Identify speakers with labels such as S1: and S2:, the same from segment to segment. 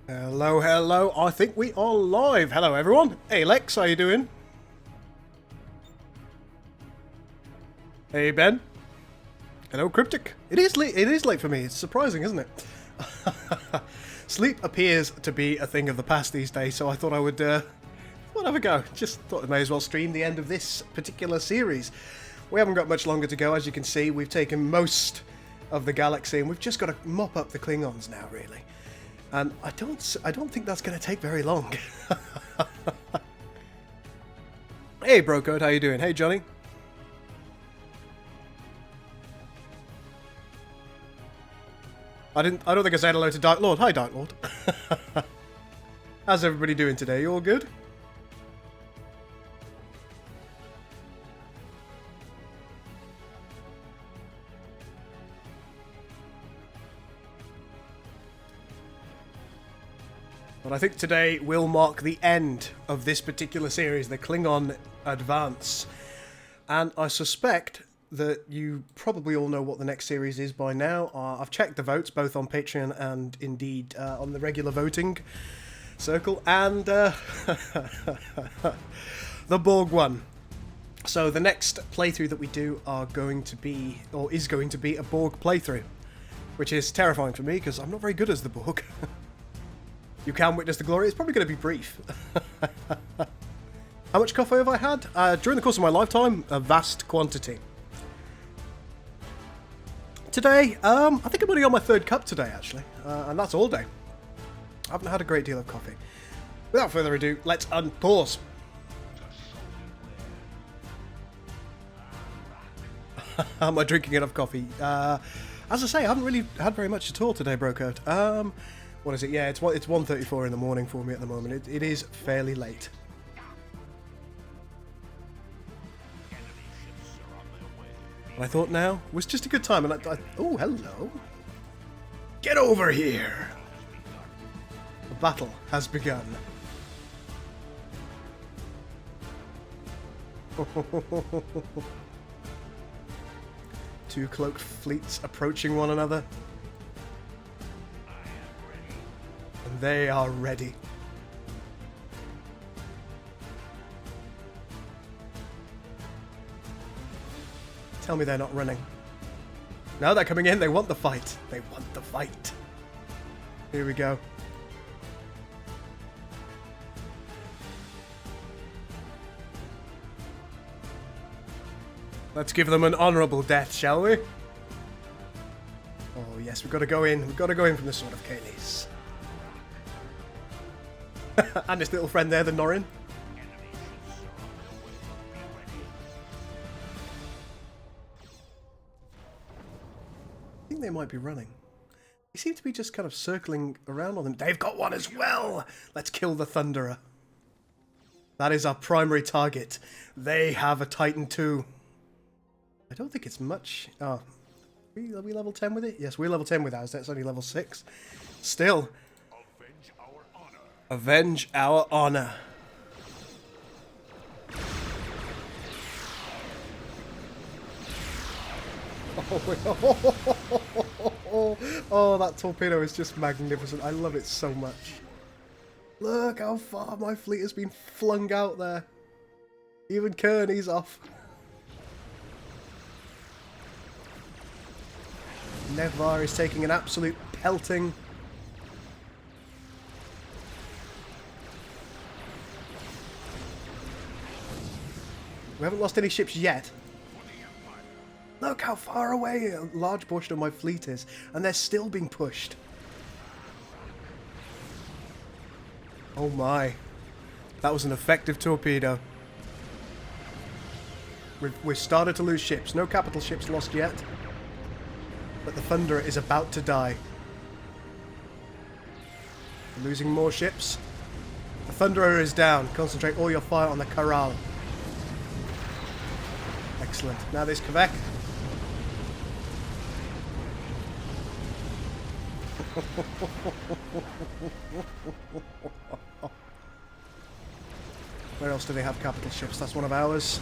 S1: Hello, hello. I think we are live. Hello, everyone. Hey, Lex, how you doing? Hey, Ben. Hello, Cryptic. It is late for me. It's surprising, isn't it? Sleep appears to be a thing of the past these days, so I thought I would have a go. Just thought I may as well stream the end of this particular series. We haven't got much longer to go, as you can see. We've taken most of the galaxy, and we've just got to mop up the Klingons now, really. And I don't think that's going to take very long. Hey, Brocode, how you doing? Hey, Johnny. I don't think I said hello to Dark Lord. Hi, Dark Lord. How's everybody doing today? You all good? But I think today will mark the end of this particular series, the Klingon Advance. And I suspect that you probably all know what the next series is by now. I've checked the votes, both on Patreon and indeed on the regular voting circle. And the Borg one. So the next playthrough that we do is going to be a Borg playthrough. Which is terrifying for me, because I'm not very good as the Borg. You can witness the glory. It's probably going to be brief. How much coffee have I had? During the course of my lifetime, a vast quantity. Today, I think I'm only on my third cup today, actually. And that's all day. I haven't had a great deal of coffee. Without further ado, let's unpause. Am I drinking enough coffee? As I say, I haven't really had very much at all today, Brocode. What is it? Yeah, it's 1:34 in the morning for me at the moment. It is fairly late. But I thought now was just a good time, and oh, hello. Get over here. The battle has begun. Two cloaked fleets approaching one another. And they are ready. Tell me they're not running. Now they're coming in. They want the fight. They want the fight. Here we go. Let's give them an honourable death, shall we? Oh yes, we've got to go in. We've got to go in from the Sword of Kaylis. And his little friend there, the Norrin. I think they might be running. They seem to be just kind of circling around on them. They've got one as well! Let's kill the Thunderer. That is our primary target. They have a Titan too. I don't think it's much. Oh, are we level 10 with it? Yes, we're level 10 with ours. That's only level 6. Still. Avenge our honor. Oh, that torpedo is just magnificent. I love it so much. Look how far my fleet has been flung out there. Even Kearney's off. Nevar is taking an absolute pelting. We haven't lost any ships yet. Look how far away a large portion of my fleet is, and they're still being pushed. Oh my. That was an effective torpedo. We've started to lose ships. No capital ships lost yet. But the Thunderer is about to die. We're losing more ships. The Thunderer is down. Concentrate all your fire on the Corral. Excellent. Now there's Quebec. Where else do they have capital ships? That's one of ours.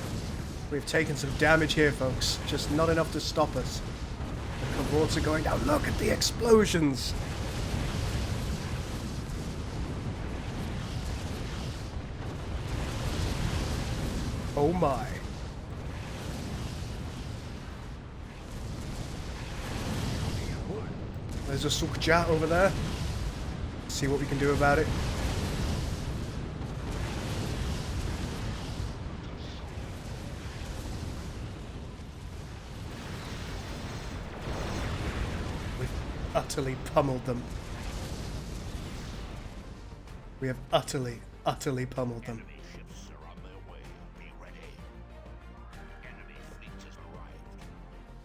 S1: We've taken some damage here, folks. Just not enough to stop us. The cavorts are going down. Look at the explosions. Oh my. There's a Sukja over there. See what we can do about it. We've utterly pummeled them. We have utterly pummeled them.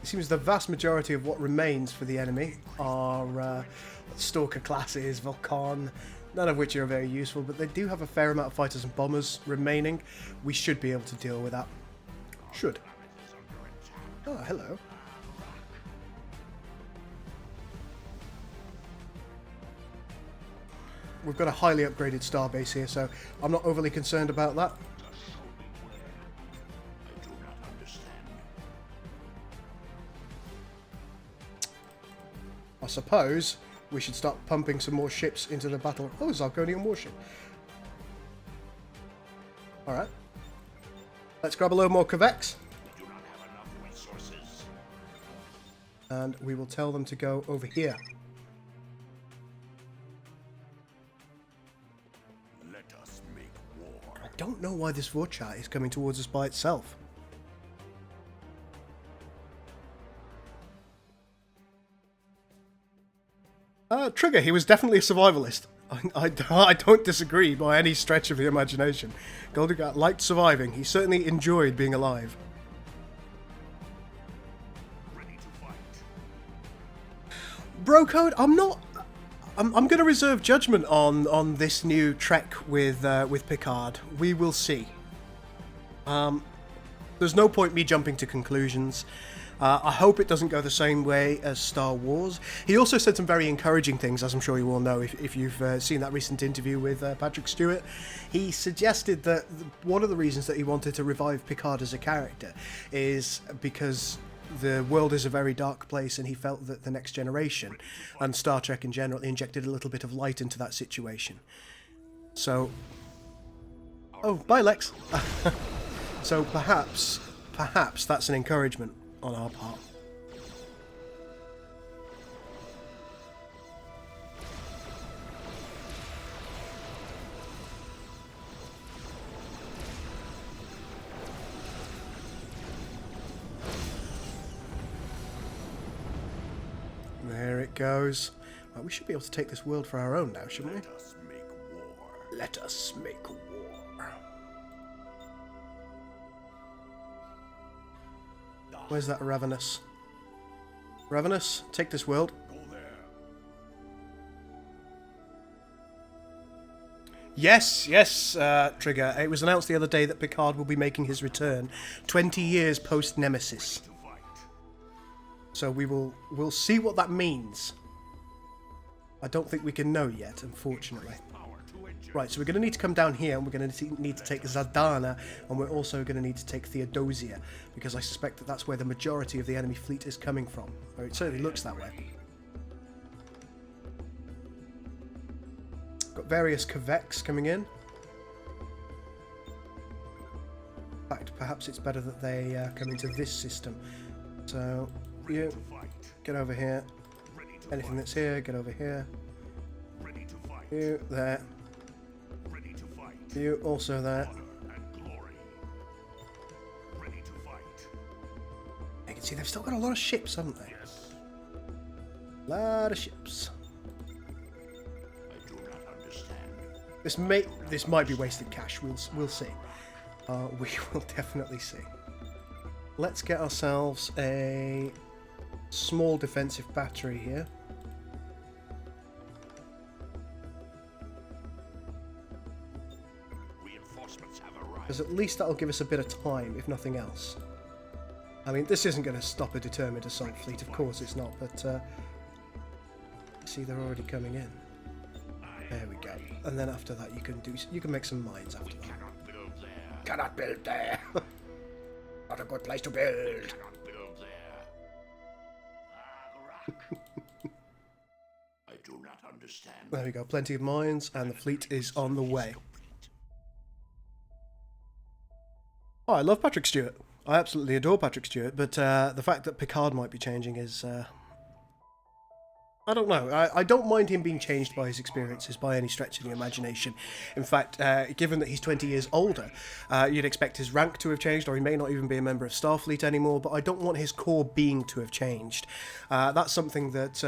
S1: It seems the vast majority of what remains for the enemy are Stalker classes, Vulcan, none of which are very useful, but they do have a fair amount of fighters and bombers remaining. We should be able to deal with that. Should. Oh, hello. We've got a highly upgraded starbase here, so I'm not overly concerned about that. I suppose we should start pumping some more ships into the battle. Oh, Zarkonian warship. Alright. Let's grab a load more Kveks. And we will tell them to go over here. Let us make war. I don't know why this Vorchat is coming towards us by itself. Trigger, he was definitely a survivalist. I don't disagree by any stretch of the imagination. Gul Damar liked surviving. He certainly enjoyed being alive. Ready to fight. Bro Code, I'm going to reserve judgment on this new trek with Picard. We will see. There's no point me jumping to conclusions. I hope it doesn't go the same way as Star Wars. He also said some very encouraging things, as I'm sure you all know if you've seen that recent interview with Patrick Stewart. He suggested that one of the reasons that he wanted to revive Picard as a character is because the world is a very dark place, and he felt that The Next Generation and Star Trek in general injected a little bit of light into that situation. So... Oh, bye Lex! So perhaps that's an encouragement on our part. There it goes. Well, we should be able to take this world for our own now, shouldn't we? Let us make war. Let us make war. Where's that Ravenous? Ravenous, take this world. Yes, Trigger. It was announced the other day that Picard will be making his return 20 years post-Nemesis. So we'll see what that means. I don't think we can know yet, unfortunately. Right, so we're going to need to come down here, and we're going to need to take Zadana, and we're also going to need to take Theodosia, because I suspect that that's where the majority of the enemy fleet is coming from. Or it certainly looks that way. Got various Kveks coming in. In fact, perhaps it's better that they come into this system. So, you, get over here. Anything that's here, get over here. You, there. You, also there. You can see they've still got a lot of ships, haven't they? A lot of ships. This might be wasted cash. We'll see. We will definitely see. Let's get ourselves a small defensive battery here. Because at least that'll give us a bit of time, if nothing else. I mean, this isn't going to stop a determined assault fleet, of course it's not, but see, they're already coming in. There we go. And then after that, you can make some mines after that. Cannot build there. Not a good place to build. I do not understand. There we go. Plenty of mines, and the fleet is on the way. Oh, I love Patrick Stewart. I absolutely adore Patrick Stewart, but the fact that Picard might be changing is... I don't know. I don't mind him being changed by his experiences by any stretch of the imagination. In fact, given that he's 20 years older, you'd expect his rank to have changed, or he may not even be a member of Starfleet anymore, but I don't want his core being to have changed. That's something that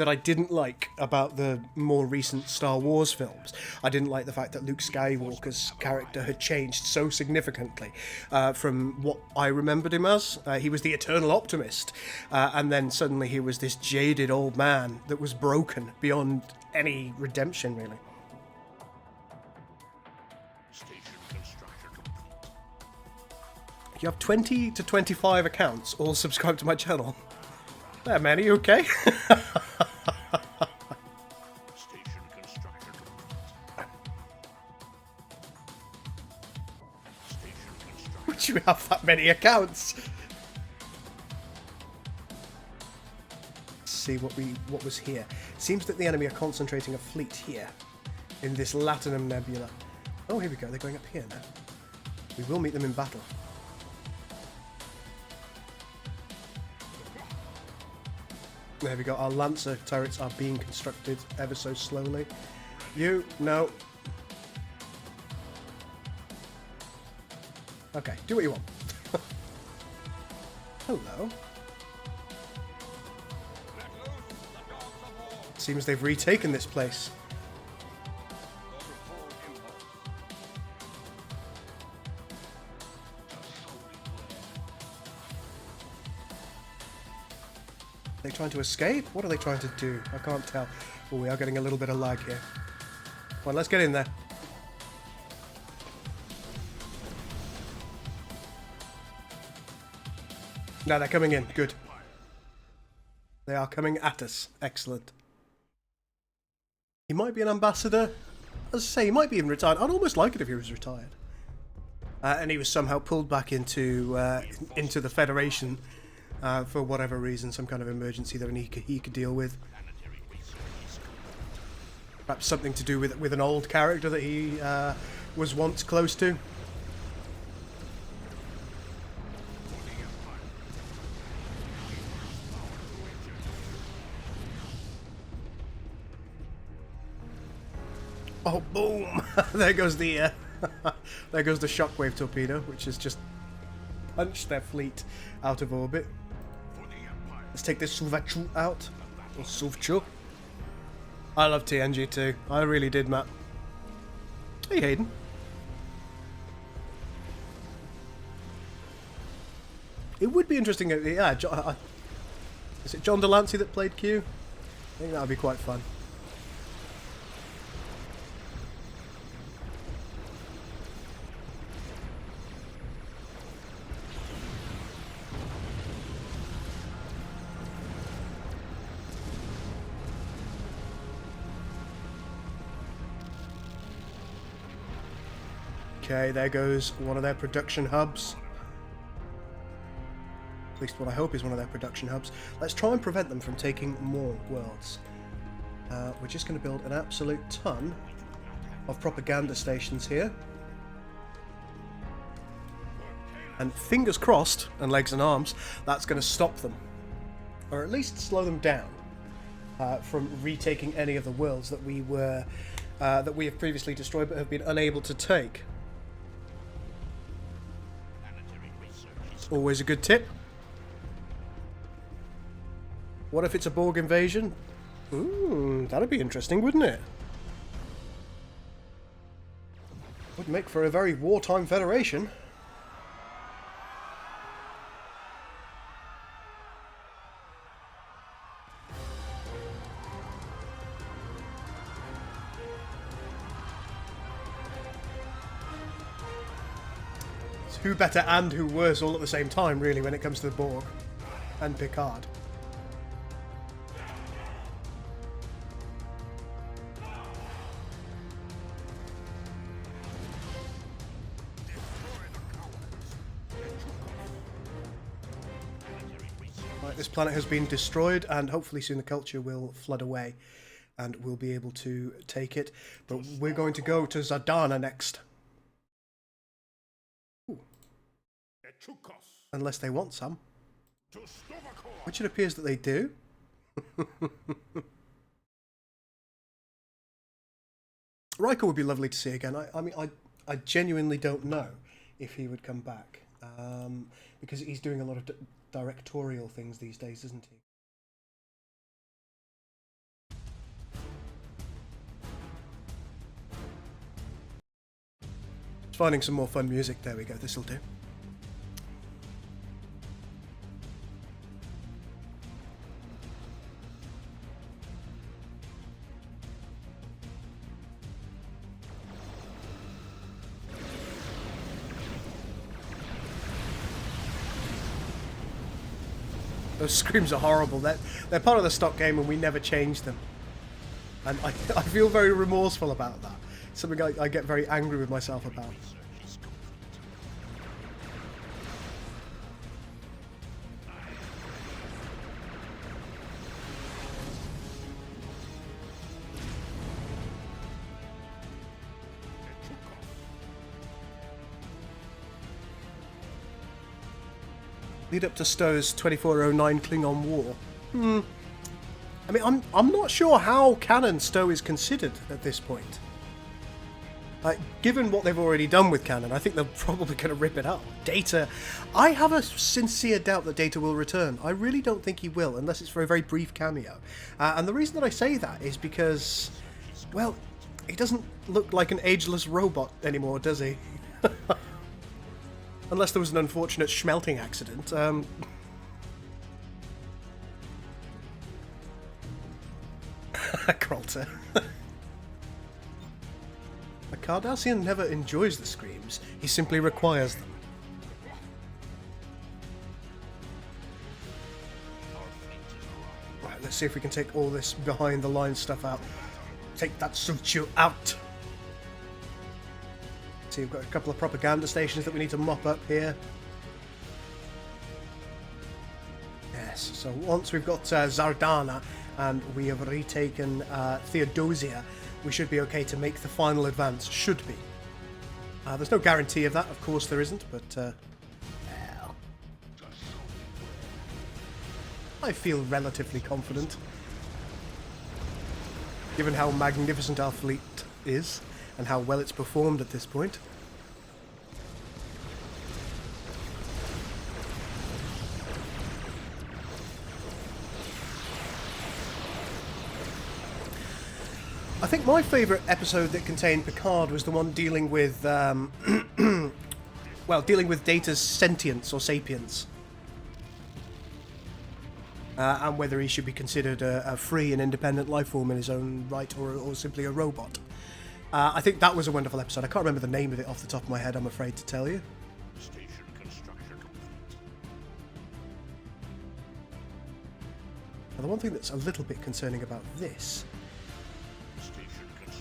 S1: I didn't like about the more recent Star Wars films. I didn't like the fact that Luke Skywalker's character had changed so significantly from what I remembered him as. He was the eternal optimist, and then suddenly he was this jaded old man that was broken beyond any redemption, really. You have 20 to 25 accounts all subscribed to my channel. There, man, are you okay? Would you have that many accounts? Let's see what was here. Seems that the enemy are concentrating a fleet here in this Latinum Nebula. Oh, here we go. They're going up here now. We will meet them in battle. There we go, our Lancer turrets are being constructed ever so slowly. You, no. Okay, do what you want. Hello. Seems they've retaken this place. Are they trying to escape? What are they trying to do? I can't tell. Oh, we are getting a little bit of lag here. Come on, let's get in there. No, they're coming in. Good. They are coming at us. Excellent. He might be an ambassador. As I say, he might be even retired. I'd almost like it if he was retired. And he was somehow pulled back into the Federation for whatever reason, some kind of emergency that he could deal with. Perhaps something to do with an old character that he was once close to. Oh, boom! There goes the there goes the shockwave torpedo, which has just punched their fleet out of orbit. Let's take this Suvachu out. Or Suvchu. I love TNG too. I really did, Matt. Hey, Hayden. It would be interesting. Yeah, is it John Delancey that played Q? I think that would be quite fun. Okay, there goes one of their production hubs. At least what I hope is one of their production hubs. Let's try and prevent them from taking more worlds. We're just going to build an absolute ton of propaganda stations here. And fingers crossed, and legs and arms, that's going to stop them. Or at least slow them down from retaking any of the worlds that we have previously destroyed but have been unable to take. Always a good tip. What if it's a Borg invasion? Ooh, that'd be interesting, wouldn't it? Would make for a very wartime federation. Who better and who worse all at the same time, really, when it comes to the Borg and Picard. Right, this planet has been destroyed, and hopefully soon the culture will flood away and we'll be able to take it. But we're going to go to Zadana next. Unless they want some. Which it appears that they do. Riker would be lovely to see again. I mean, I genuinely don't know if he would come back. Because he's doing a lot of directorial things these days, isn't he? Just finding some more fun music. There we go. This'll do. Those screams are horrible. They're part of the stock game and we never change them. And I feel very remorseful about that. It's something I get very angry with myself about. Lead up to Stowe's 2409 Klingon War. I mean, I'm not sure how canon Stowe is considered at this point. Given what they've already done with canon, I think they're probably going to rip it up. Data, I have a sincere doubt that Data will return. I really don't think he will, unless it's for a very brief cameo. And the reason that I say that is because, well, he doesn't look like an ageless robot anymore, does he? Unless there was an unfortunate schmelting accident. Kralta. A Cardassian never enjoys the screams, he simply requires them. Right, let's see if we can take all this behind the line stuff out. Take that Suchu out! See, we've got a couple of propaganda stations that we need to mop up here. Yes, so once we've got Zardana and we have retaken Theodosia, we should be okay to make the final advance. Should be. There's no guarantee of that, of course there isn't, but well, I feel relatively confident. Given how magnificent our fleet is, and how well it's performed at this point. I think my favourite episode that contained Picard was the one dealing with, well, dealing with Data's sentience or sapience. And whether he should be considered a free and independent life form in his own right, or simply a robot. I think that was a wonderful episode. I can't remember the name of it off the top of my head, I'm afraid to tell you. Now, the one thing that's a little bit concerning about this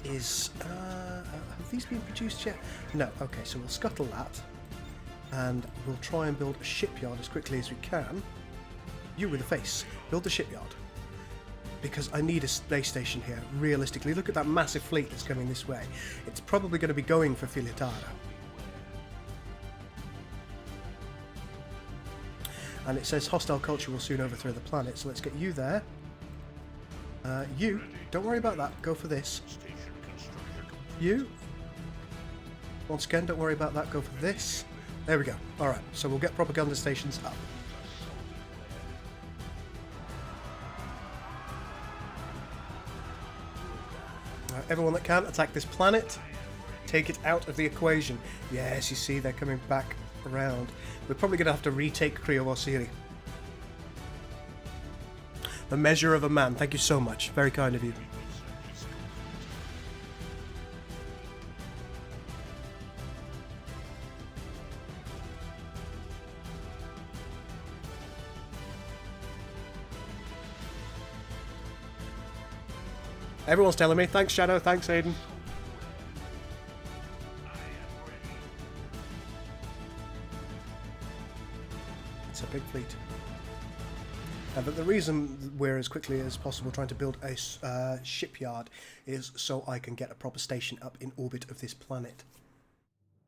S1: is... have these been produced yet? No. Okay, so we'll scuttle that. And we'll try and build a shipyard as quickly as we can. You with a face. Build the shipyard. Because I need a space station here, realistically. Look at that massive fleet that's coming this way. It's probably going to be going for Filitara. And it says hostile culture will soon overthrow the planet, so let's get you there. You, don't worry about that, go for this. You, once again, don't worry about that, go for this. There we go. Alright, so we'll get propaganda stations up. Everyone that can, attack this planet. Take it out of the equation. Yes, you see, they're coming back around. We're probably going to have to retake Kriovosiri. The measure of a man. Thank you so much. Very kind of you. Everyone's telling me. Thanks, Shadow. Thanks, Aiden. It's a big fleet. But the reason we're as quickly as possible trying to build a shipyard is so I can get a proper station up in orbit of this planet.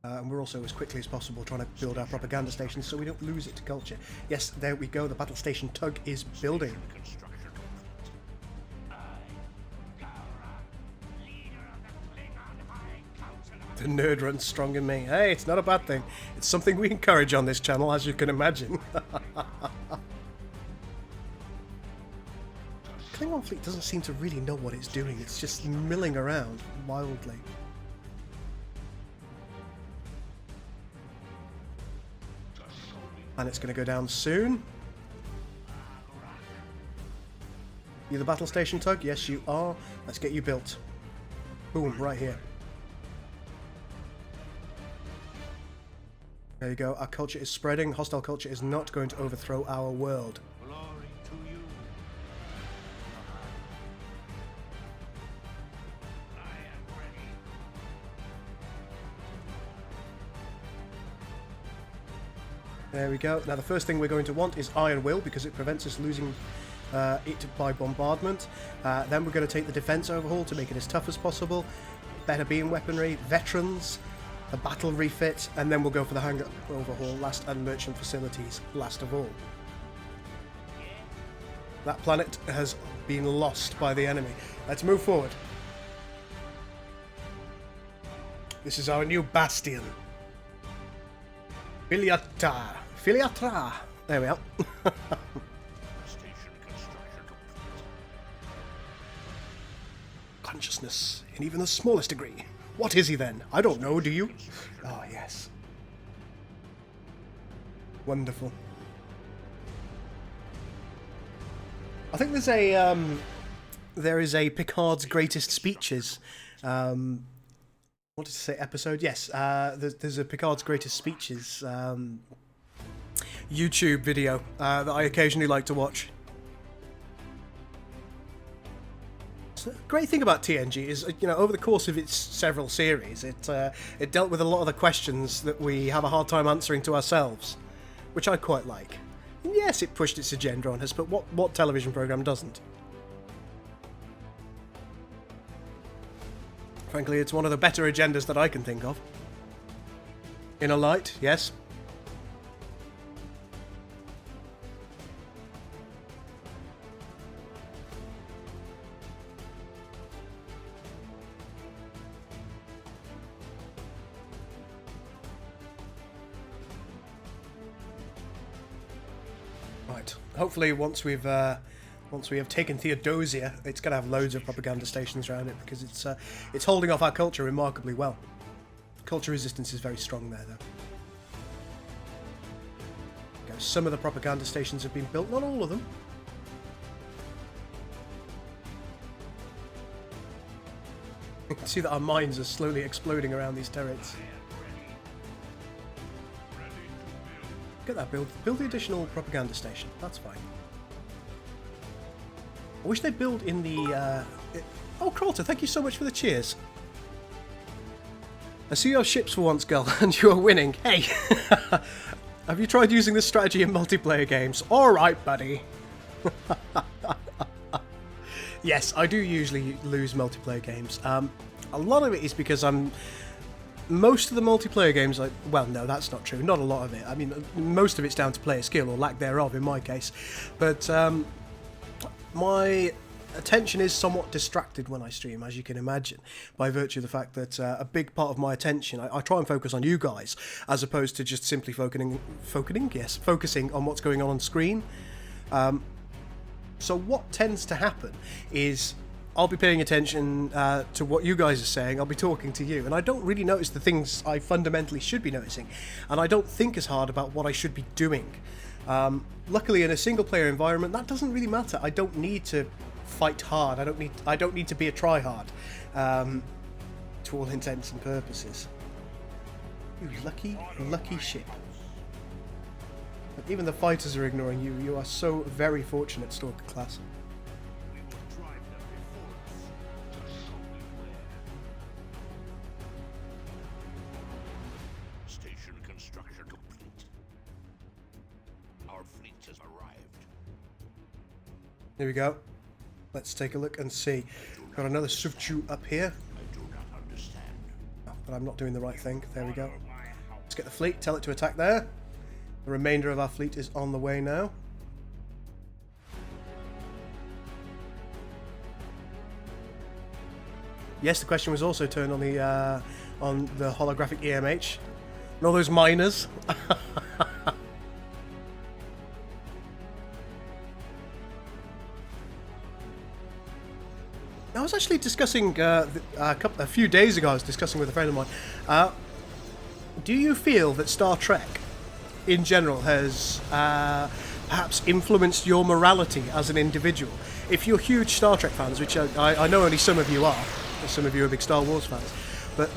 S1: And we're also, as quickly as possible, trying to build our propaganda stations so we don't lose it to culture. Yes, there we go. The battle station tug is building. The nerd runs strong in me. Hey, it's not a bad thing. It's something we encourage on this channel, as you can imagine. Klingon fleet doesn't seem to really know what it's doing. It's just milling around wildly. And it's going to go down soon. You the battle station tug? Yes, you are. Let's get you built. Boom, right here. There you go. Our culture is spreading. Hostile culture is not going to overthrow our world. There we go. Now the first thing we're going to want is Iron Will, because it prevents us losing it by bombardment. Then we're going to take the defense overhaul to make it as tough as possible. Better beam weaponry, veterans, a battle refit, and then we'll go for the hangar overhaul last, and merchant facilities last of all. That planet has been lost by the enemy. Let's move forward. This is our new bastion. Filiatra. There we are. Consciousness, in even the smallest degree. What is he then? I don't know, do you? Ah, yes. Wonderful. I think there is a Picard's Greatest Speeches. What did I say? Episode? Yes. There's a Picard's Greatest Speeches YouTube video that I occasionally like to watch. So the great thing about TNG is, over the course of its several series, it dealt with a lot of the questions that we have a hard time answering to ourselves, which I quite like. And yes, it pushed its agenda on us, but what television program doesn't? Frankly, it's one of the better agendas that I can think of. Inner Light, yes. Right. Hopefully, once we have taken Theodosia, it's going to have loads of propaganda stations around it, because it's holding off our culture remarkably well. Culture resistance is very strong there, though. Okay, some of the propaganda stations have been built, not all of them. You can see that our minds are slowly exploding around these turrets. Get that build the additional propaganda station. That's fine. I wish they'd build in the... Oh, Crawlter, thank you so much for the cheers. I see your ships for once, girl, and you are winning. Hey! Have you tried using this strategy in multiplayer games? Alright, buddy. Yes, I do usually lose multiplayer games. A lot of it is because most of the multiplayer games, well, no, that's not true. Not a lot of it. I mean, most of it's down to player skill, or lack thereof, in my case. But my attention is somewhat distracted when I stream, as you can imagine, by virtue of the fact that a big part of my attention, I try and focus on you guys, as opposed to just simply focusing on what's going on screen. So what tends to happen is I'll be paying attention to what you guys are saying, I'll be talking to you, and I don't really notice the things I fundamentally should be noticing, and I don't think as hard about what I should be doing. Luckily, in a single-player environment, that doesn't really matter. I don't need to fight hard. I don't need to be a tryhard, to all intents and purposes. You lucky ship. But even the fighters are ignoring you. You are so very fortunate, Stalker class. Here we go. Let's take a look and see. Got another Suvchu up here. Oh, but I'm not doing the right thing. There we go. get the fleet, tell it to attack there. The remainder of our fleet is on the way now. Yes, the question was also turned on the holographic EMH. And all those miners. I was actually discussing a few days ago. I was discussing with a friend of mine. Do you feel that Star Trek, in general, has perhaps influenced your morality as an individual? If you're huge Star Trek fans, which I know only some of you are, some of you are big Star Wars fans, but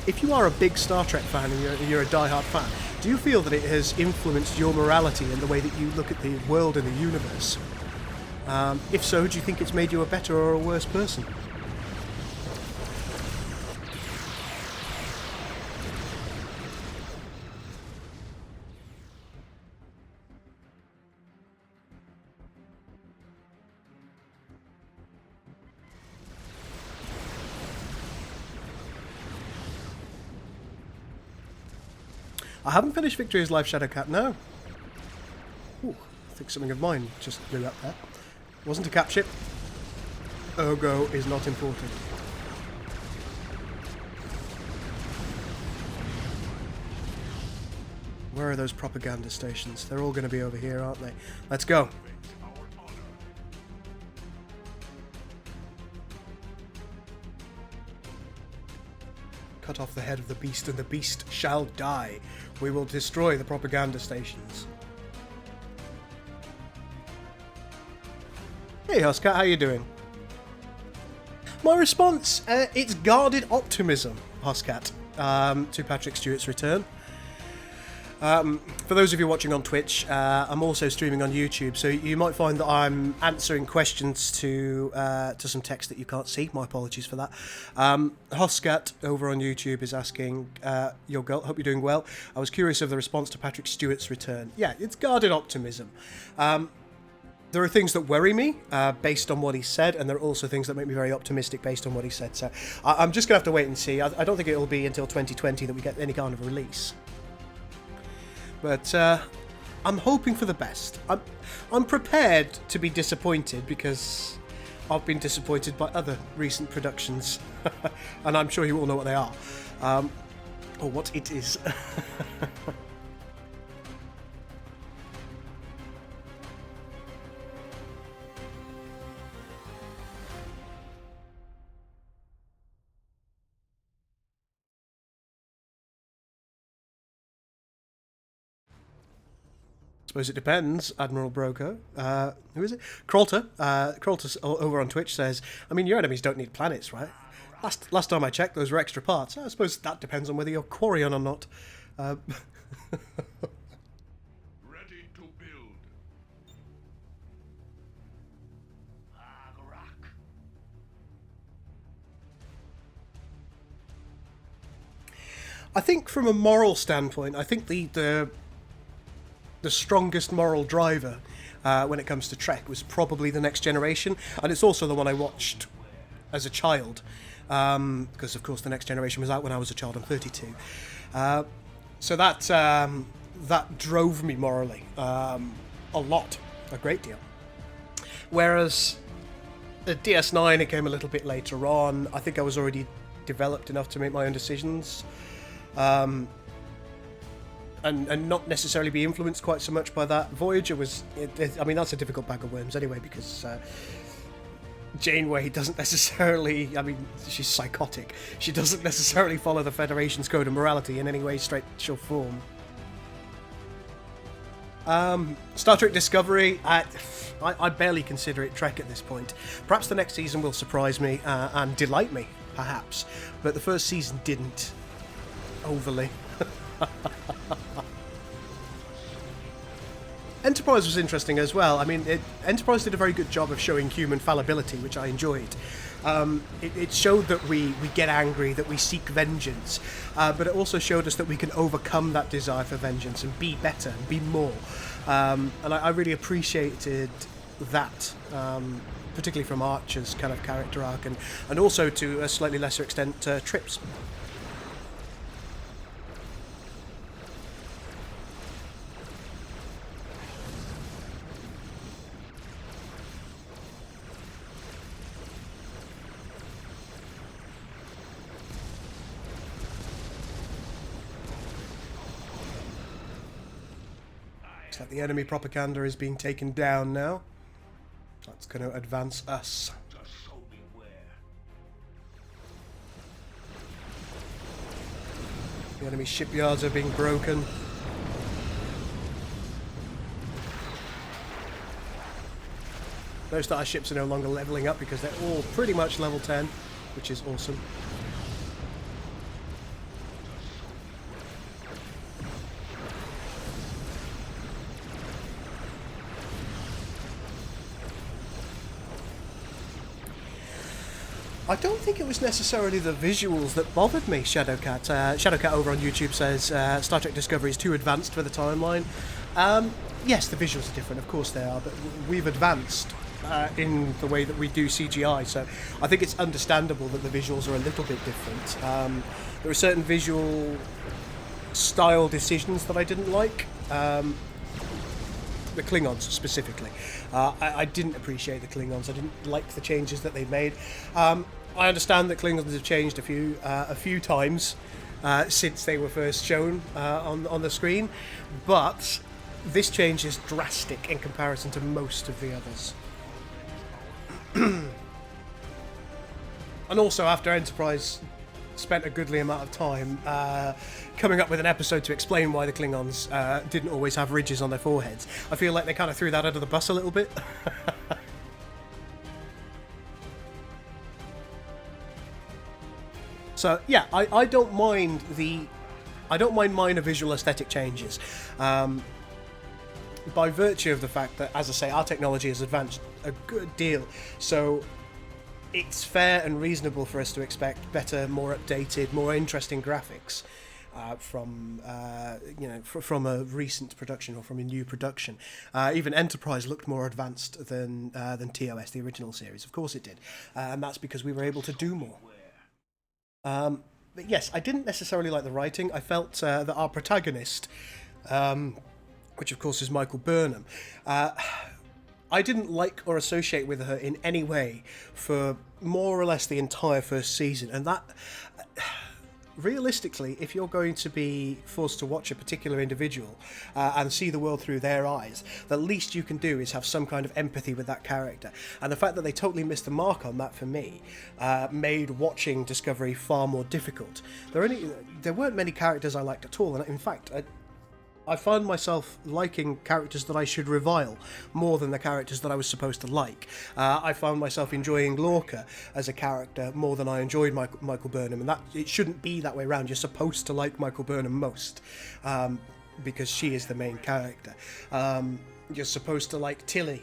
S1: if you are a big Star Trek fan and you're a die-hard fan, do you feel that it has influenced your morality and the way that you look at the world and the universe? If so, do you think it's made you a better or a worse person? I haven't finished Victory is Life Shadowcat, no. Ooh, I think something of mine just blew up there. Wasn't a cap ship. Ergo is not important. Where are those propaganda stations? They're all going to be over here, aren't they? Let's go. Cut off the head of the beast, and the beast shall die. We will destroy the propaganda stations. Hey Huscat, how you doing? My response, it's guarded optimism, Huscat, to Patrick Stewart's return. For those of you watching on Twitch, I'm also streaming on YouTube, so you might find that I'm answering questions to some text that you can't see. My apologies for that. Hoscat over on YouTube is asking, your girl, hope you're doing well. I was curious of the response to Patrick Stewart's return. Yeah, it's guarded optimism. There are things that worry me based on what he said, and there are also things that make me very optimistic based on what he said. So I'm just going to have to wait and see. I don't think it'll be until 2020 that we get any kind of release. But I'm hoping for the best. I'm prepared to be disappointed because I've been disappointed by other recent productions. And I'm sure you all know what they are. Or what it is. Suppose it depends, Admiral Broco. Who is it? Krolter. Krolter over on Twitch says, I mean, your enemies don't need planets, right? Last time I checked, those were extra parts. I suppose that depends on whether you're Quarian or not. Ready
S2: to build.
S1: I think from a moral standpoint, I think the strongest moral driver when it comes to Trek was probably The Next Generation, and it's also the one I watched as a child, because of course The Next Generation was out when I was a child. I'm 32, so that drove me morally a lot, a great deal. Whereas the DS9, it came a little bit later on. I think I was already developed enough to make my own decisions. And not necessarily be influenced quite so much by that. Voyager was... I mean, that's a difficult bag of worms anyway, because Janeway doesn't necessarily... I mean, she's psychotic. She doesn't necessarily follow the Federation's code of morality in any way, stretch or form. Star Trek Discovery, I barely consider it Trek at this point. Perhaps the next season will surprise me and delight me, perhaps. But the first season didn't. Overly. Enterprise was interesting as well. I mean, Enterprise did a very good job of showing human fallibility, which I enjoyed. It showed that we get angry, that we seek vengeance, but it also showed us that we can overcome that desire for vengeance and be better, and be more. And I really appreciated that, particularly from Archer's kind of character arc, and also to a slightly lesser extent, Trip's. Looks like the enemy propaganda is being taken down now. That's going to advance us.
S2: Just show me where.
S1: The enemy shipyards are being broken. Most of our ships are no longer leveling up because they're all pretty much level 10, which is awesome. I don't think it was necessarily the visuals that bothered me, Shadowcat. Shadowcat over on YouTube says Star Trek Discovery is too advanced for the timeline. Yes, the visuals are different, of course they are, but we've advanced in the way that we do CGI, so I think it's understandable that the visuals are a little bit different. There are certain visual style decisions that I didn't like. The Klingons specifically. I didn't appreciate the Klingons. I didn't like the changes that they made. I understand that Klingons have changed a few times since they were first shown on the screen, but this change is drastic in comparison to most of the others. And also, after Enterprise spent a goodly amount of time coming up with an episode to explain why the Klingons didn't always have ridges on their foreheads, I feel like they kind of threw that under the bus a little bit. So yeah, I don't mind minor visual aesthetic changes, by virtue of the fact that, as I say, our technology has advanced a good deal, so it's fair and reasonable for us to expect better, more updated, more interesting graphics from a recent production or from a new production. Even Enterprise looked more advanced than TOS, the original series. Of course it did, and that's because we were able to do more. But yes, I didn't necessarily like the writing. I felt that our protagonist, which of course is Michael Burnham, I didn't like or associate with her in any way for more or less the entire first season. And that, realistically, if you're going to be forced to watch a particular individual and see the world through their eyes, the least you can do is have some kind of empathy with that character. And the fact that they totally missed the mark on that, for me, made watching Discovery far more difficult. There weren't many characters I liked at all, and in fact, I found myself liking characters that I should revile more than the characters that I was supposed to like. I found myself enjoying Lorca as a character more than I enjoyed Michael Burnham, and that it shouldn't be that way around. You're supposed to like Michael Burnham most, because she is the main character. You're supposed to like Tilly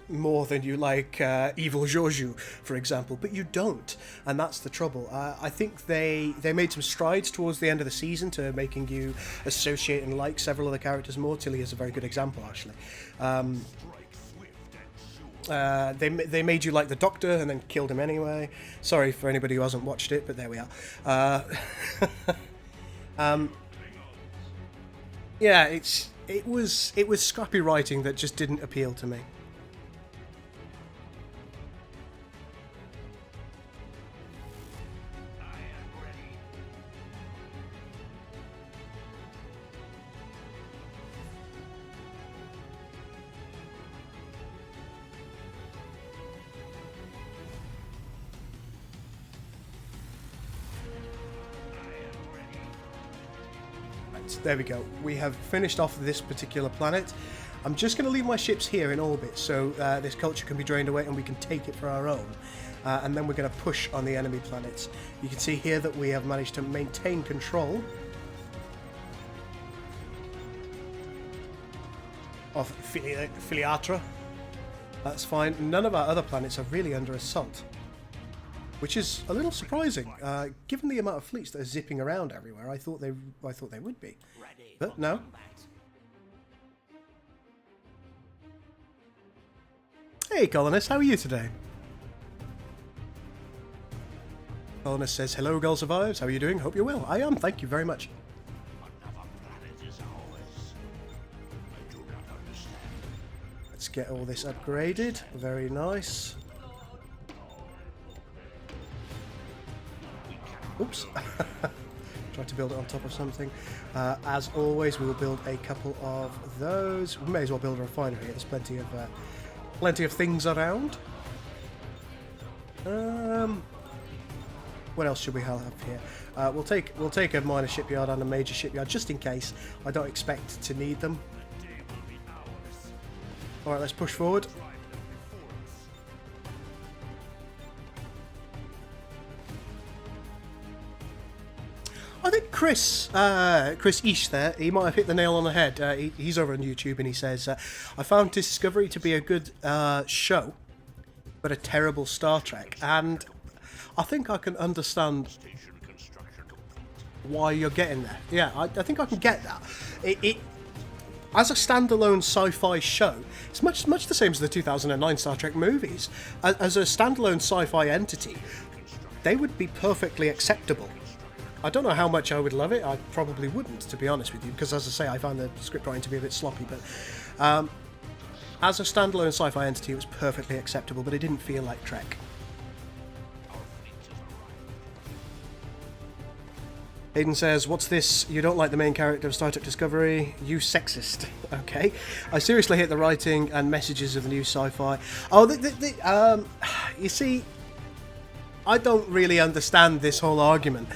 S1: more than you like Evil Georgiou, for example, but you don't, and that's the trouble. I think they made some strides towards the end of the season to making you associate and like several of the characters more. Tilly is a very good example, actually. They made you like the Doctor and then killed him anyway. Sorry for anybody who hasn't watched it, but there we are. Yeah, it was scrappy writing that just didn't appeal to me. There we go. We have finished off this particular planet. I'm just going to leave my ships here in orbit so this culture can be drained away and we can take it for our own. And then we're going to push on the enemy planets. You can see here that we have managed to maintain control of Filiatra. That's fine. None of our other planets are really under assault, which is a little surprising, given the amount of fleets that are zipping around everywhere. I thought they would be, but no. Hey, Colonist, how are you today? Colonist says, "Hello, Gull Survives. How are you doing? Hope you're well." I am. Thank you very much. Let's get all this upgraded. Very nice. Oops. Try to build it on top of something. As always, we will build a couple of those. We may as well build a refinery. There's plenty of things around. What else should we have here? We'll take a minor shipyard and a major shipyard just in case. I don't expect to need them. All right, let's push forward. I think Chris Ish there, he might have hit the nail on the head. He's over on YouTube and he says, I found Discovery to be a good show, but a terrible Star Trek. And I think I can understand why you're getting there. Yeah, I think I can get that. It as a standalone sci-fi show, it's much the same as the 2009 Star Trek movies. As a standalone sci-fi entity, they would be perfectly acceptable. I don't know how much I would love it. I probably wouldn't, to be honest with you, because as I say, I found the script writing to be a bit sloppy. But as a standalone sci-fi entity, it was perfectly acceptable, but it didn't feel like Trek. Hayden says, what's this? You don't like the main character of Star Trek Discovery? You sexist. Okay. I seriously hate the writing and messages of the new sci-fi. Oh, you see, I don't really understand this whole argument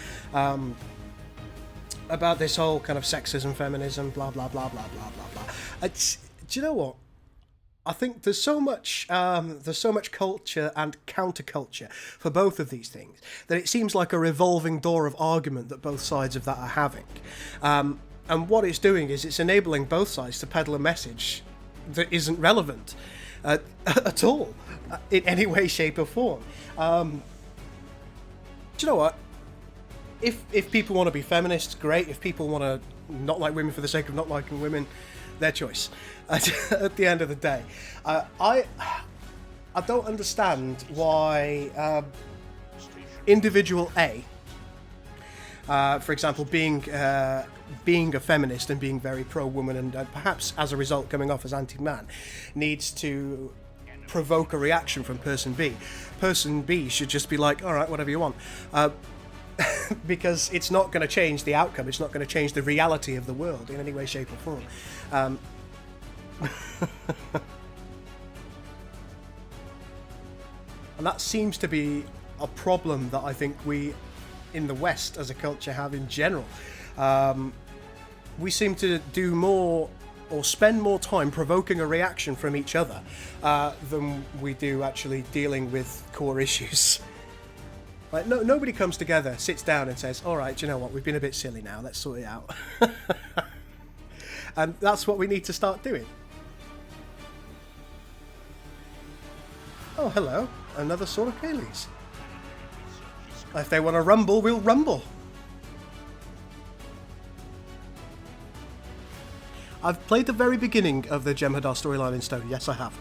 S1: about this whole kind of sexism, feminism, blah, blah, blah, blah, blah, blah, blah. Do you know what? I think there's so much culture and counterculture for both of these things that it seems like a revolving door of argument that both sides of that are having. And what it's doing is it's enabling both sides to peddle a message that isn't relevant at all in any way, shape or form. Do you know what? If people want to be feminists, great. If people want to not like women for the sake of not liking women, their choice. At the end of the day, I don't understand why individual A, for example, being a feminist and being very pro-woman and perhaps as a result coming off as anti-man, needs to provoke a reaction from person B. Person B should just be like, all right, whatever you want. Because it's not going to change the outcome. It's not going to change the reality of the world in any way, shape or form. And that seems to be a problem that I think we in the West as a culture have in general. We seem to do more or spend more time provoking a reaction from each other than we do actually dealing with core issues. Like, nobody comes together, sits down and says, all right, do you know what, we've been a bit silly now, let's sort it out. And that's what we need to start doing. Oh, hello, another Sword of Kaylee's. If they want to rumble, we'll rumble. I've played the very beginning of the Jem'Hadar storyline in Stone, yes I have.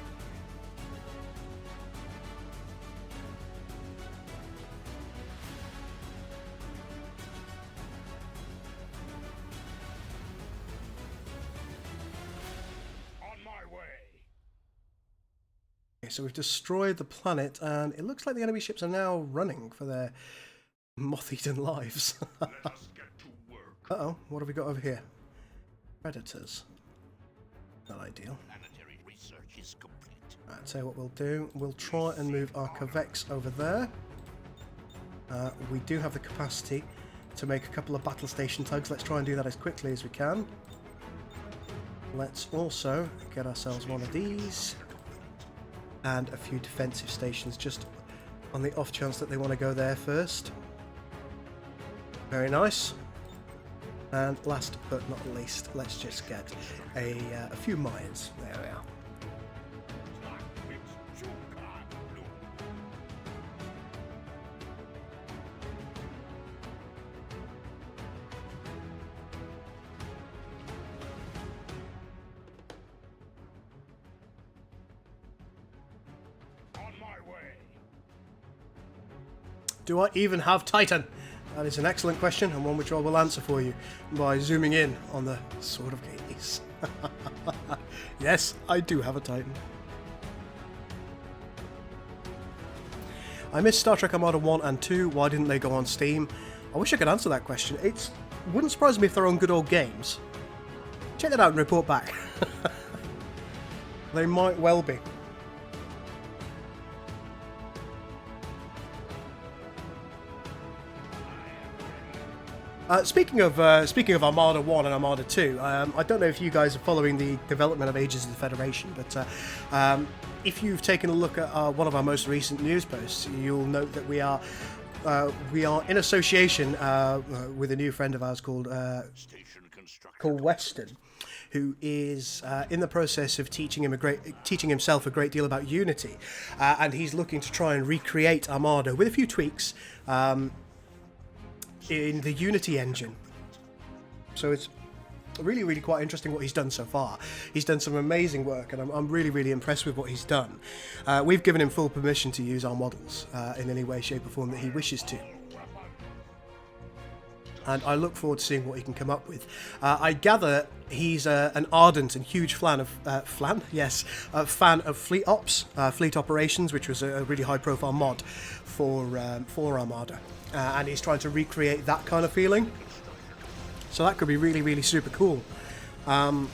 S1: So we've destroyed the planet, and it looks like the enemy ships are now running for their moth-eaten lives. Uh-oh, what have we got over here? Predators. Not ideal. Alright, tell you what we'll do. We'll try and move our Corvex over there. We do have the capacity to make a couple of battle station tugs. Let's try and do that as quickly as we can. Let's also get ourselves one of these. And a few defensive stations just on the off chance that they want to go there first. Very nice. And last but not least, let's just get a few mines. There we are. Do I even have Titan? That is an excellent question, and one which I will answer for you by zooming in on the Sword of Kaylee's. Yes, I do have a Titan. I missed Star Trek Armada 1 and 2. Why didn't they go on Steam? I wish I could answer that question. wouldn't surprise me if they're on good old games. Check that out and report back. They might well be. Speaking of Armada 1 and Armada 2, I don't know if you guys are following the development of Ages of the Federation, but if you've taken a look at one of our most recent news posts, you'll note that we are in association with a new friend of ours called Weston, who is in the process of teaching himself a great deal about Unity, and he's looking to try and recreate Armada with a few tweaks. In the Unity engine. So it's really, really quite interesting what he's done so far. He's done some amazing work, and I'm really, really impressed with what he's done. We've given him full permission to use our models in any way, shape or form that he wishes to. And I look forward to seeing what he can come up with. I gather he's an ardent and huge fan of Fleet Ops, Fleet Operations, which was a really high-profile mod for Armada. And he's trying to recreate that kind of feeling. So that could be really, really super cool. I'm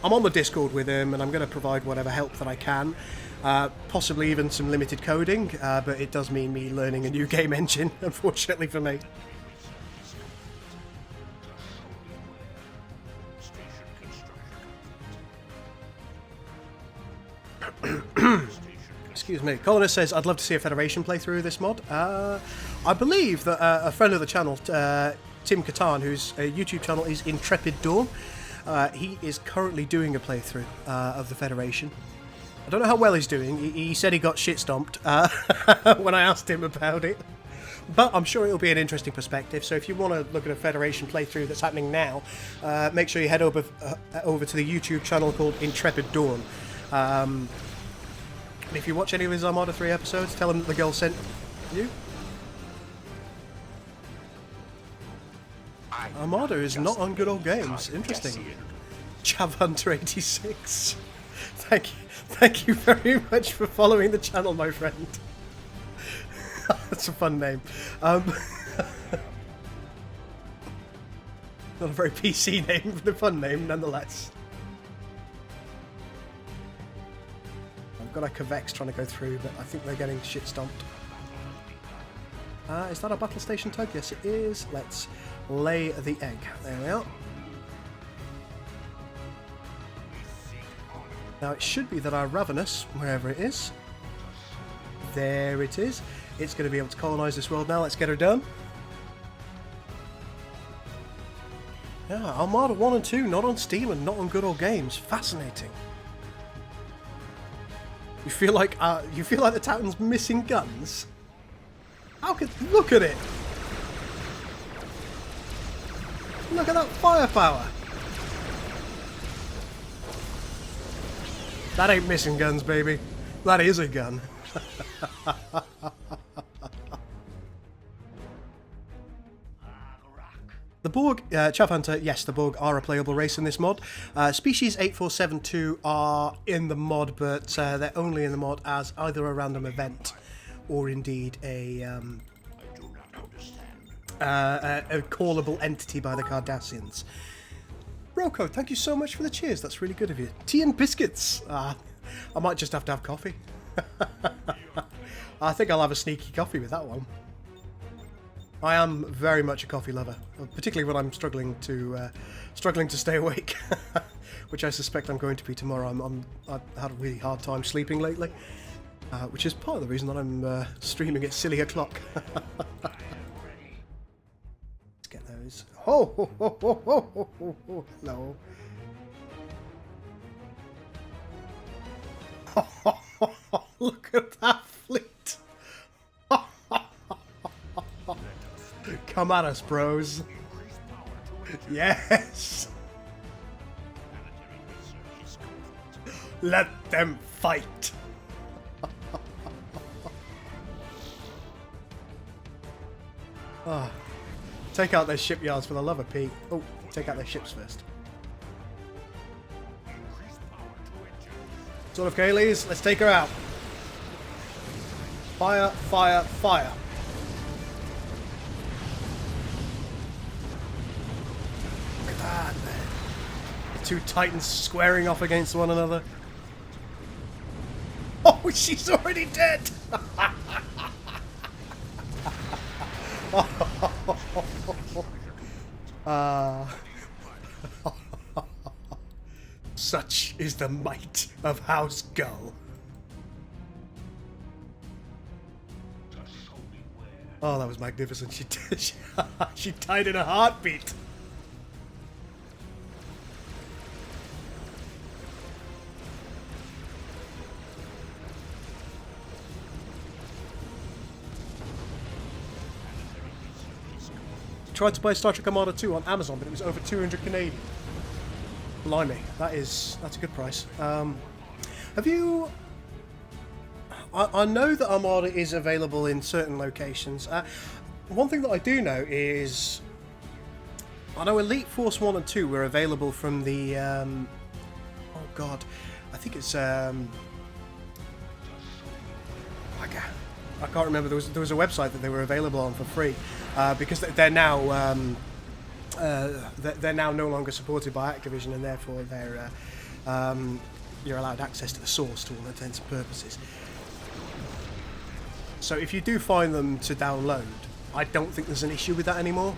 S1: on the Discord with him, and I'm going to provide whatever help that I can. Possibly even some limited coding, but it does mean me learning a new game engine, unfortunately for me. Excuse me. Colonist says, I'd love to see a Federation playthrough of this mod. I believe that a friend of the channel, Tim Catan, whose YouTube channel is Intrepid Dawn, he is currently doing a playthrough of the Federation. I don't know how well he's doing. He said he got shit stomped when I asked him about it. But I'm sure it'll be an interesting perspective. So if you want to look at a Federation playthrough that's happening now, make sure you head over to the YouTube channel called Intrepid Dawn. And if you watch any of his Armada 3 episodes, tell him that the girl sent you. Armada is not on good old games. Interesting. Chav Hunter 86. Thank you very much for following the channel, my friend. That's a fun name. Not a very PC name, but a fun name nonetheless. I've got a Kavex trying to go through, but I think they're getting shit stomped. Is that a battle station tug? Yes, it is. Let's lay the egg. There we are. Now it should be that our Ravenous, wherever it is, there it is. It's going to be able to colonise this world now. Let's get her done. Yeah, Armada 1 and 2, not on Steam and not on good old games. Fascinating. You feel like the Titan's missing guns? How could look at it? Look at that firepower. That ain't missing guns, baby. That is a gun. The Borg, Chav Hunter, yes, the Borg are a playable race in this mod. Species 8472 are in the mod, but they're only in the mod as either a random event or indeed a callable entity by the Cardassians. Rocco, thank you so much for the cheers. That's really good of you. Tea and biscuits. I might just have to have coffee. I think I'll have a sneaky coffee with that one. I am very much a coffee lover, particularly when I'm struggling to stay awake, which I suspect I'm going to be tomorrow. I've had a really hard time sleeping lately, which is part of the reason that I'm streaming at silly o'clock. Let's get those. Oh, hello. Look at that fleet. Come at us, bros. Yes. Let them fight. Take out their shipyards for the love of Pete. Oh, take out their ships first. Sort of Kaylee's, let's take her out. Fire, fire, fire. Two titans squaring off against one another. Oh, she's already dead! Such is the might of House Gull. Oh, that was magnificent. She died in a heartbeat. Tried to buy Star Trek Armada 2 on Amazon, but it was over 200 Canadian. Blimey, that's a good price. Have you? I know that Armada is available in certain locations. One thing that I do know is I know Elite Force 1 and 2 were available from the oh god, I think it's I can't remember. There was a website that they were available on for free because they're now no longer supported by Activision, and therefore they're you're allowed access to the source to all intents and purposes. So if you do find them to download, I don't think there's an issue with that anymore,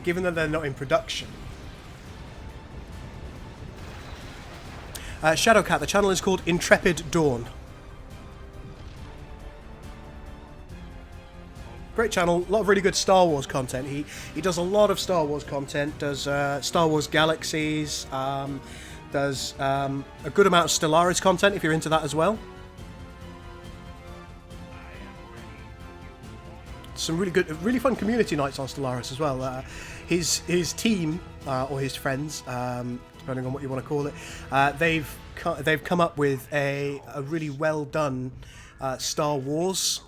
S1: given that they're not in production. Shadowcat, the channel is called Intrepid Dawn. Great channel, a lot of really good Star Wars content. He does a lot of Star Wars content, does Star Wars Galaxies, does a good amount of Stellaris content if you're into that as well. Some really good, really fun community nights on Stellaris as well. His team, or his friends, depending on what you want to call it, they've come up with a really well done Star Wars.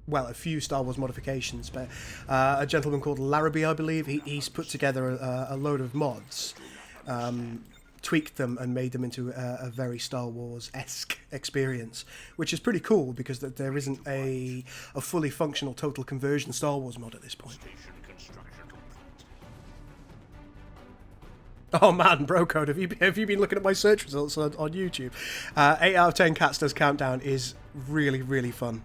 S1: Well, a few Star Wars modifications, but a gentleman called Larrabee, I believe, he's put together a load of mods, tweaked them and made them into a very Star Wars-esque experience, which is pretty cool because there isn't a fully functional total conversion Star Wars mod at this point. Oh man, Brocode, have you been looking at my search results on YouTube? 8 out of 10 Cats Does Countdown is really, really fun.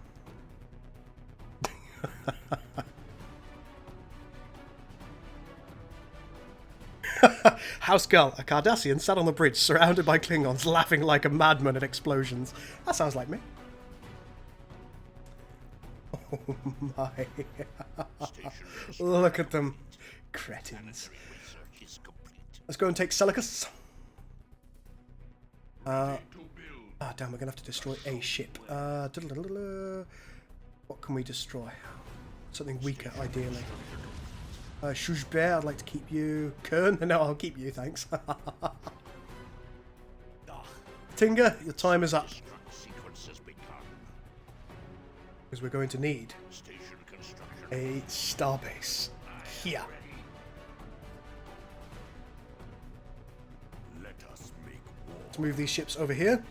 S1: House Gull, a Cardassian, sat on the bridge surrounded by Klingons, laughing like a madman at explosions. That sounds like me. Oh my. Look at them. Cretins. Let's go and take Celicus. Damn, we're going to have to destroy a ship. What can we destroy? Something weaker, ideally. Shujbear, I'd like to keep you. Kern? No, I'll keep you, thanks. Tinga, your time is up. Because we're going to need a starbase here. Let's move these ships over here.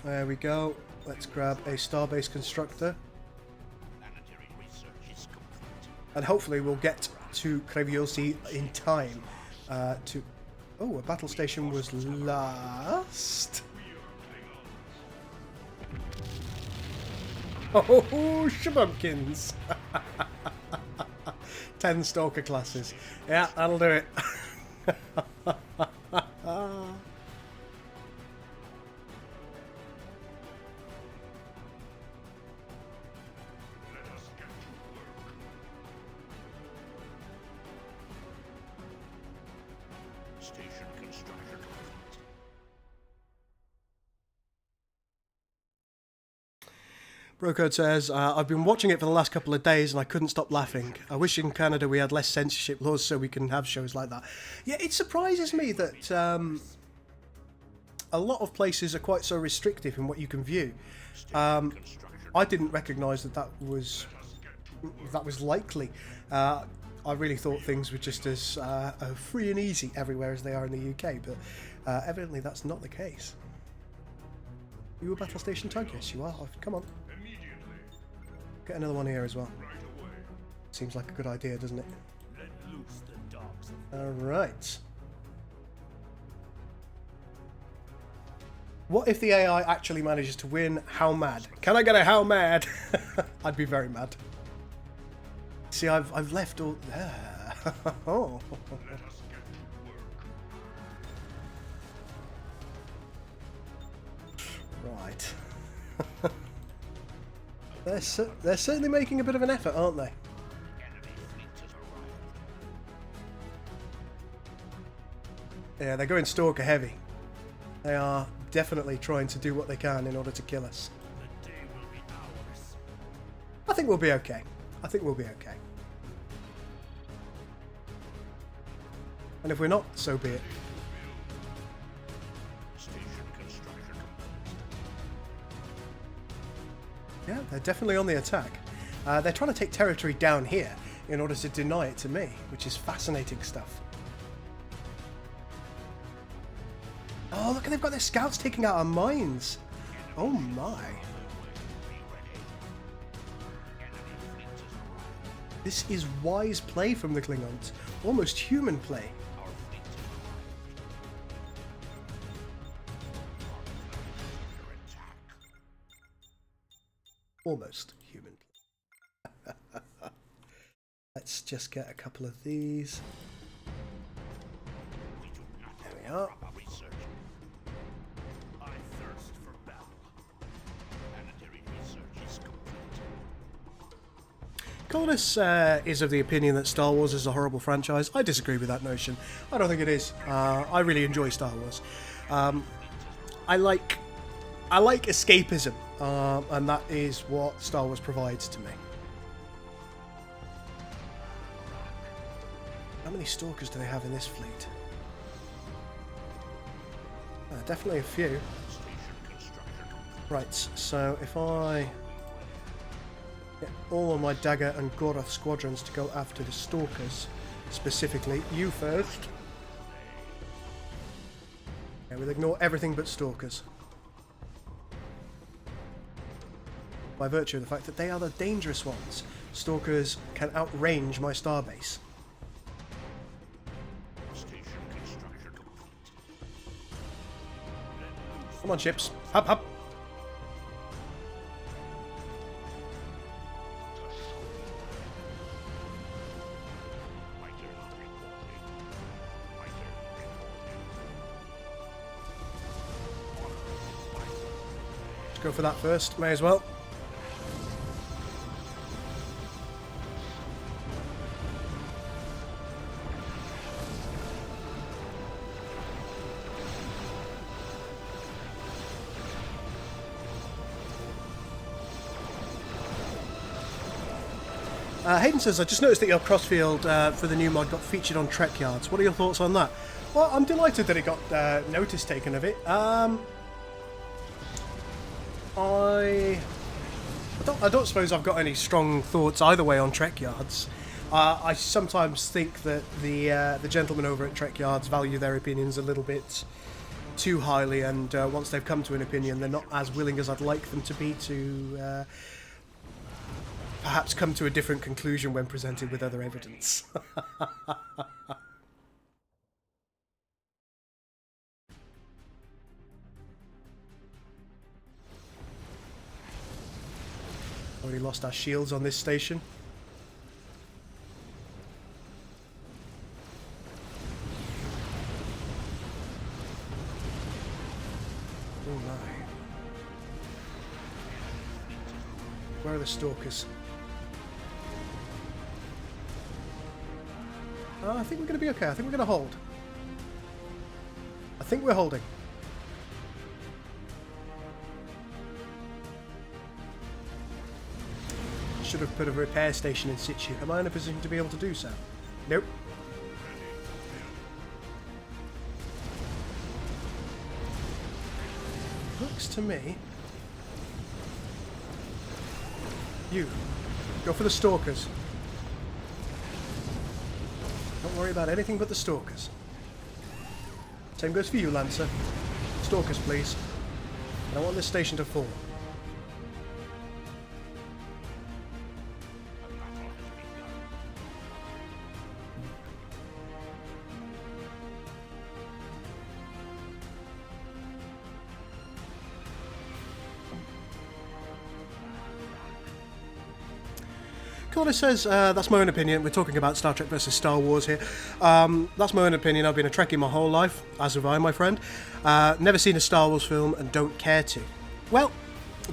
S1: There we go. Let's grab a starbase constructor. And hopefully we'll get to Kreviosi in time to... Oh, a battle station was last. Oh, shabumpkins. 10 Stalker classes. Yeah, that'll do it. Brocode says, I've been watching it for the last couple of days and I couldn't stop laughing. I wish in Canada we had less censorship laws so we can have shows like that. Yeah, it surprises me that a lot of places are quite so restrictive in what you can view. I didn't recognise that was likely. I really thought things were just as free and easy everywhere as they are in the UK, but evidently that's not the case. You a battle station tug? Yes, you are. Oh, come on.
S2: Immediately.
S1: Get another one here as well.
S2: Right away.
S1: Seems like a good idea, doesn't it?
S2: Let loose the dogs of
S1: Alright. What if the AI actually manages to win? How mad? Can I get a how mad? I'd be very mad. See, I've left all... Oh.
S2: Let us get to work.
S1: Right. They're certainly making a bit of an effort, aren't they? Yeah, they're going Stalker heavy. They are definitely trying to do what they can in order to kill us.
S2: The day will be ours.
S1: I think we'll be okay. I think we'll be okay. And if we're not, so be it.
S2: Station construction complete.
S1: Yeah, they're definitely on the attack. They're trying to take territory down here in order to deny it to me, which is fascinating stuff. Oh, look, they've got their scouts taking out our mines. Oh my. This is wise play from the Klingons. Almost human play. Almost human play. Let's just get a couple of these. There we are.
S2: I thirst for battle. Planetary research is complete.
S1: Colonus is of the opinion that Star Wars is a horrible franchise. I disagree with that notion. I don't think it is. I really enjoy Star Wars. I like escapism, and that is what Star Wars provides to me. How many Stalkers do they have in this fleet? Definitely a few. Right, so if I get all of my Dagger and Goroth squadrons to go after the Stalkers, specifically you first. Yeah, we'll ignore everything but Stalkers. By virtue of the fact that they are the dangerous ones. Stalkers can outrange my starbase. Come on, ships. Up, up. Let's go for that first. May as well. Hayden says, I just noticed that your crossfield for the new mod got featured on Trek Yards. What are your thoughts on that? Well, I'm delighted that it got notice taken of it. I don't suppose I've got any strong thoughts either way on Trek Yards. I sometimes think that the gentlemen over at Trek Yards value their opinions a little bit too highly, and once they've come to an opinion, they're not as willing as I'd like them to be to perhaps come to a different conclusion when presented with other evidence. Already lost our shields on this station. Oh my. Where are the Stalkers? I think we're going to be okay. I think we're going to hold. I think we're holding. Should have put a repair station in situ. Am I in a position to be able to do so? Nope. Looks to me... You. Go for the Stalkers. Don't worry about anything but the Stalkers. Same goes for you, Lancer. Stalkers, please. I don't want this station to fall.
S2: A battle has begun.
S1: Cordy says, that's my own opinion. We're talking about Star Trek versus Star Wars here. That's my own opinion. I've been a Trekkie my whole life, as have I, my friend. Never seen a Star Wars film and don't care to. Well,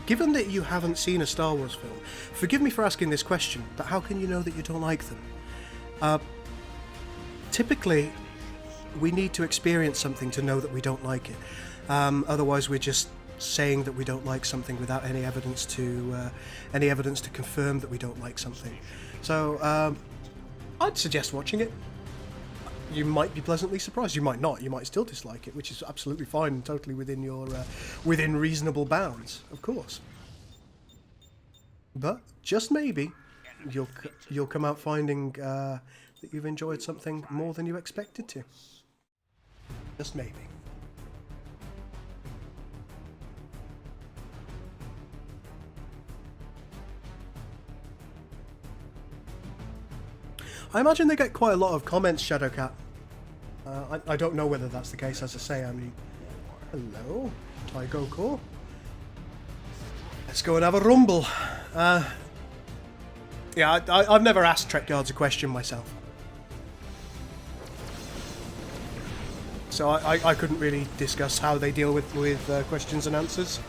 S1: given that you haven't seen a Star Wars film, forgive me for asking this question, but how can you know that you don't like them? Typically, we need to experience something to know that we don't like it. Otherwise, we're just saying that we don't like something without any evidence to confirm that we don't like something. So I'd suggest watching it. You might be pleasantly surprised. You might not. You might still dislike it, which is absolutely fine and totally within your within reasonable bounds, of course. But just maybe you'll come out finding that you've enjoyed something more than you expected to. Just maybe. I imagine they get quite a lot of comments, Shadowcat. I don't know whether that's the case, as I say. I mean, hello, Tygo Core. Let's go and have a rumble. Yeah, I've never asked Trek Guards a question myself. So I couldn't really discuss how they deal with questions and answers.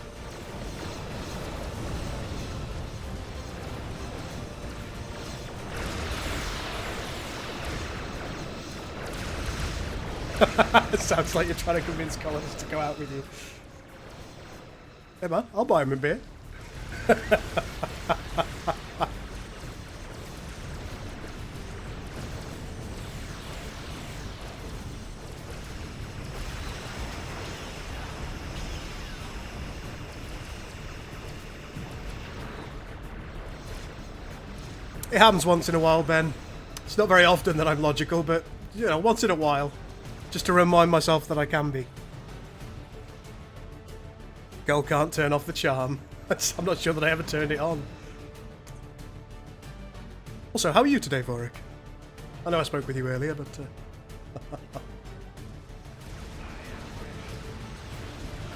S1: It sounds like you're trying to convince colonists to go out with you. Hey man, I'll buy him a beer. It happens once in a while, Ben. It's not very often that I'm logical, but, you know, once in a while. Just to remind myself that I can be. Girl can't turn off the charm. I'm not sure that I ever turned it on. Also, how are you today, Vorik? I know I spoke with you earlier, but...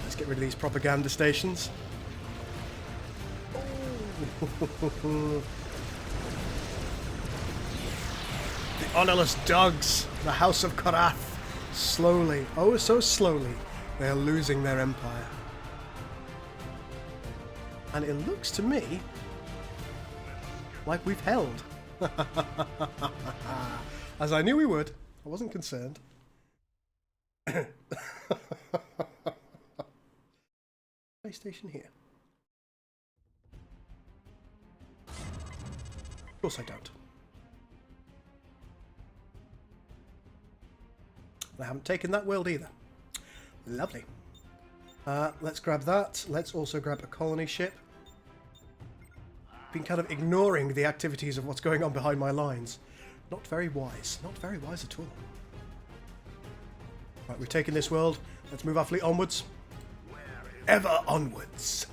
S1: Let's get rid of these propaganda stations. Oh. The honourless dogs! The House of Korath! Slowly, oh so slowly, they are losing their empire. And it looks to me like we've held. As I knew we would, I wasn't concerned. PlayStation here. Of course I don't. I haven't taken that world either. Lovely. Let's grab that. Let's also grab a colony ship. Been kind of ignoring the activities of what's going on behind my lines. Not very wise. Not very wise at all. Right, we've taken this world. Let's move our fleet onwards. Ever onwards.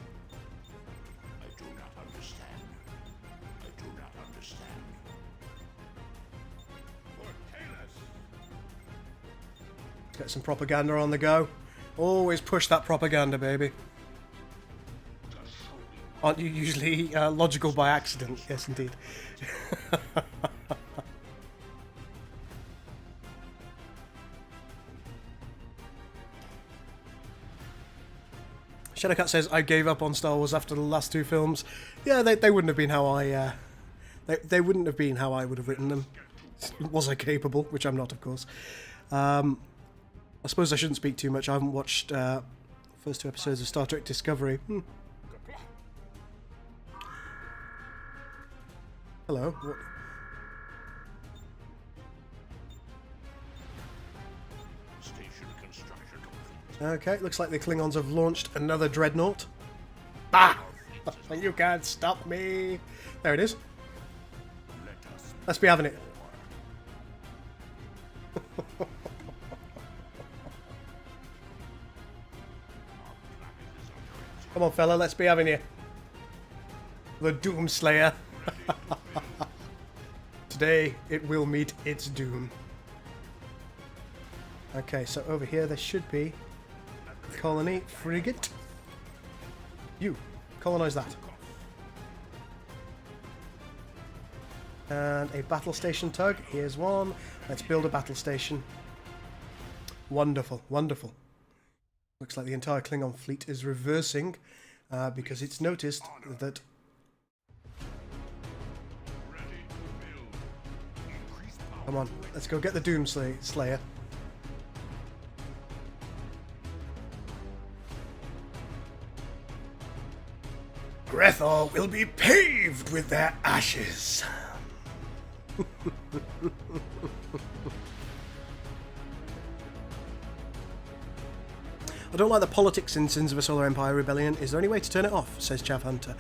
S2: I do not understand. I do not understand.
S1: Let's get some propaganda on the go. Always push that propaganda, baby. Aren't you usually logical by accident? Yes, indeed. Shadowcat says, I gave up on Star Wars after the last two films. Yeah, they wouldn't have been how I... They wouldn't have been how I would have written them. Was I capable? Which I'm not, of course. I suppose I shouldn't speak too much. I haven't watched first two episodes of Star Trek Discovery. Hello. What?
S2: Station construction complete.
S1: Okay, looks like the Klingons have launched another dreadnought. Bah! You can't stop me. There it is.
S2: Let us
S1: Let's be having it. Come on, fella, let's be having you. The Doomslayer. Today, it will meet its doom. Okay, so over here there should be a colony frigate. You, colonize that. And a battle station tug. Here's one. Let's build a battle station. Wonderful, wonderful. Looks like the entire Klingon fleet is reversing because it's noticed that... Come on, let's go get the Doomslayer. Grethor will be paved with their ashes. I don't like the politics in Sins of a Solar Empire Rebellion. Is there any way to turn it off? Says Chav Hunter.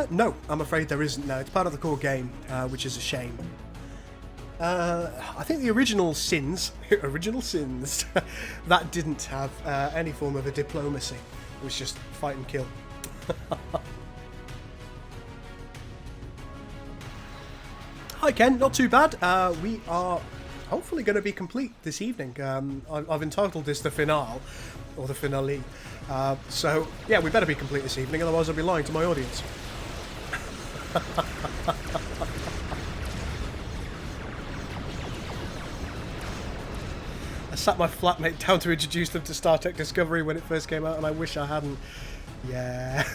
S1: No, I'm afraid there isn't now. It's part of the core game, which is a shame. I think the original Sins, that didn't have any form of a diplomacy. It was just fight and kill. Hi Ken, not too bad. We are hopefully going to be complete this evening. I've entitled this the finale, or the finale. So yeah, we better be complete this evening, otherwise I'll be lying to my audience. I sat my flatmate down to introduce them to Star Trek Discovery when it first came out, and I wish I hadn't. Yeah.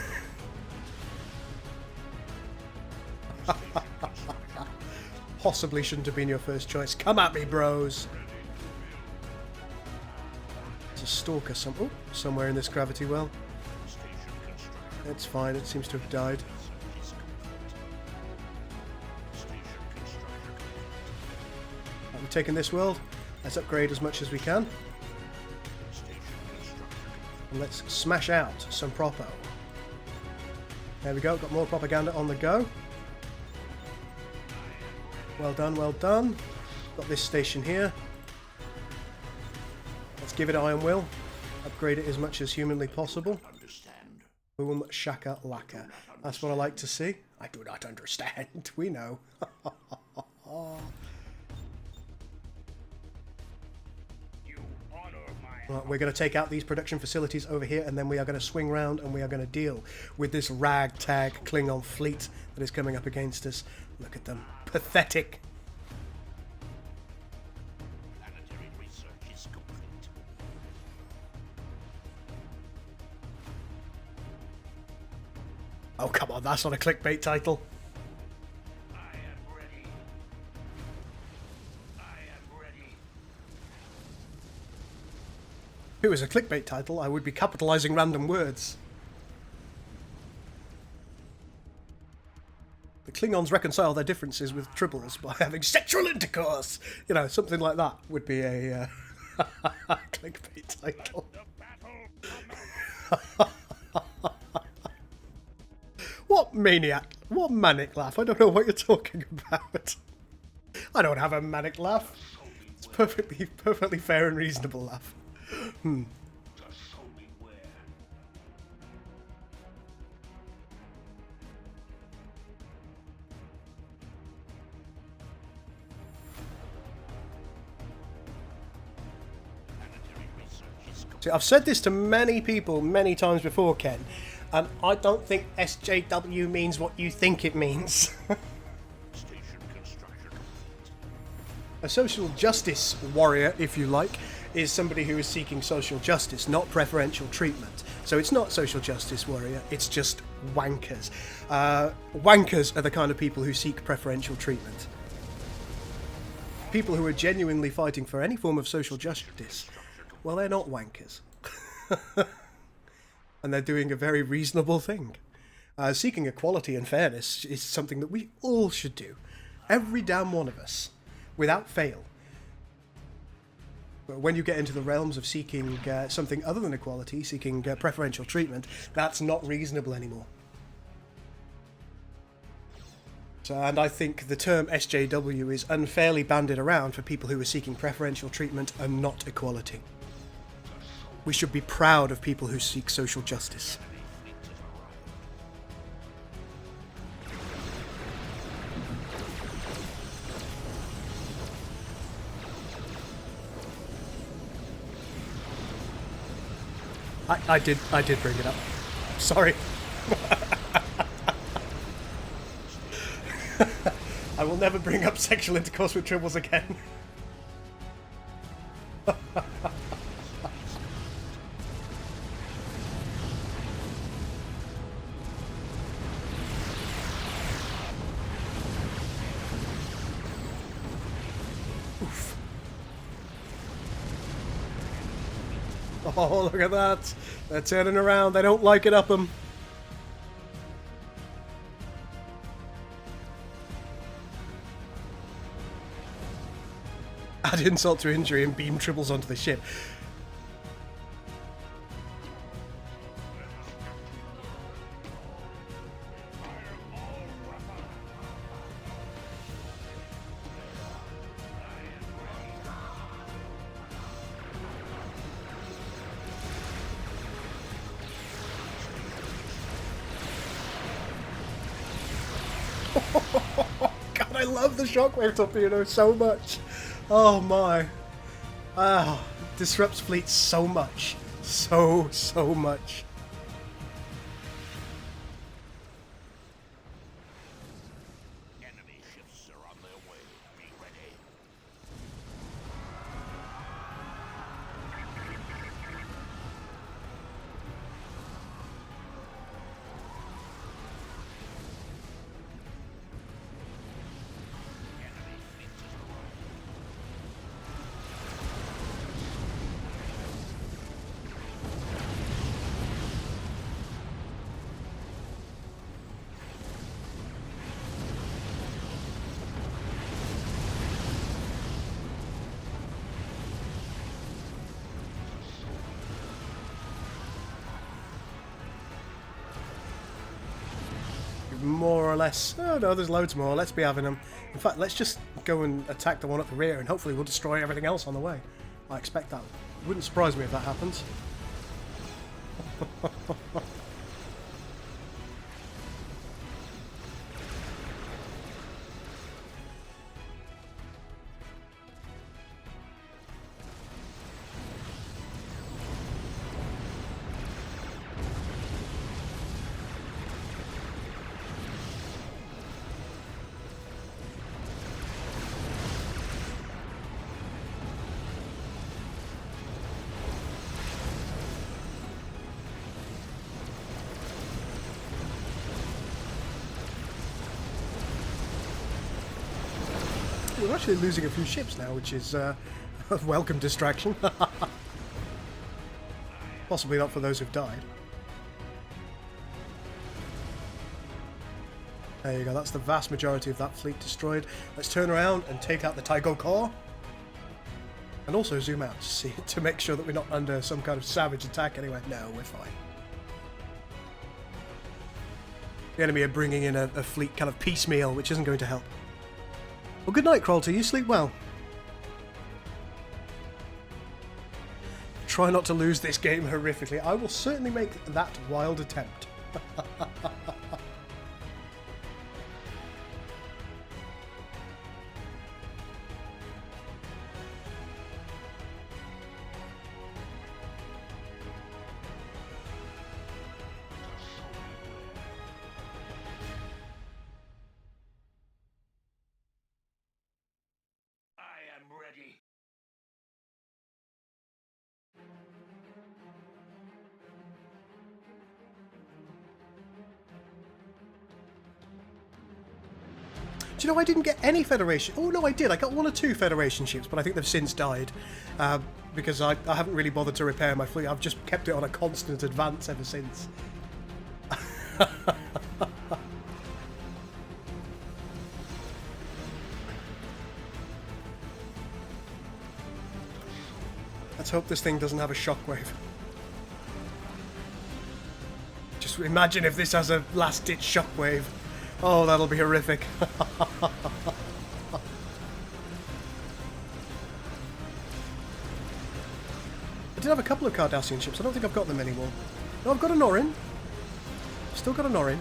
S1: Possibly shouldn't have been your first choice. Come at me, bros. There's a stalker somewhere in this gravity well. It's fine, it seems to have died. We've taken this world. Let's upgrade as much as we can. And let's smash out some propo. There we go, got more propaganda on the go. Well done, well done. Got this station here. Let's give it Iron Will. Upgrade it as much as humanly possible. Boom, shaka, laka. That's what I like to see. I do not understand. We know. Right, we're going to take out these production facilities over here, and then we are going to swing round and we are going to deal with this ragtag Klingon fleet that is coming up against us. Look at them. Pathetic.
S2: Planetary research is complete.
S1: Oh, come on, that's not a clickbait title.
S2: I am ready. I am ready.
S1: If it was a clickbait title, I would be capitalizing random words. The Klingons reconcile their differences with tribbles by having sexual intercourse. You know, something like that would be a clickbait title. What maniac? What manic laugh? I don't know what you're talking about. I don't have a manic laugh. It's perfectly fair and reasonable laugh. See, I've said this to many people many times before, Ken, and I don't think SJW means what you think it means. A social justice warrior, if you like, is somebody who is seeking social justice, not preferential treatment. So it's not social justice warrior, it's just wankers. Wankers are the kind of people who seek preferential treatment. People who are genuinely fighting for any form of social justice, well, they're not wankers. And they're doing a very reasonable thing. Seeking equality and fairness is something that we all should do. Every damn one of us, without fail. But when you get into the realms of seeking something other than equality, seeking preferential treatment, that's not reasonable anymore. So, and I think the term SJW is unfairly bandied around for people who are seeking preferential treatment and not equality. We should be proud of people who seek social justice. I did bring it up. Sorry. I will never bring up sexual intercourse with tribbles again. Oof. Oh, look at that. They're turning around. They don't like it up them. Add insult to injury and beam tribbles onto the ship. God, I love the shockwave torpedo so much. Oh my. Ah, disrupts fleets so much. So much.
S2: Enemy ships are on their way. Be ready.
S1: More or less. Oh no, there's loads more. Let's be having them. In fact, let's just go and attack the one at the rear and hopefully we'll destroy everything else on the way. I expect that. Wouldn't surprise me if that happens. We're actually losing a few ships now, which is a welcome distraction. Possibly not for those who've died. There you go, that's the vast majority of that fleet destroyed. Let's turn around and take out the Tycho core. And also zoom out to see to make sure that we're not under some kind of savage attack anyway. No, we're fine. The enemy are bringing in a fleet kind of piecemeal, which isn't going to help. Well, good night, Krolter. You sleep well. Try not to lose this game horrifically. I will certainly make that wild attempt.
S2: Ready.
S1: Do you know I didn't get any Federation? Oh no, I did. I got 1 or 2 Federation ships, but I think they've since died because I haven't really bothered to repair my fleet. I've just kept it on a constant advance ever since. Let's hope this thing doesn't have a shockwave. Just imagine if this has a last-ditch shockwave. Oh, that'll be horrific. I did have a couple of Cardassian ships. I don't think I've got them anymore. No, I've got an Orin. Still got an Orin.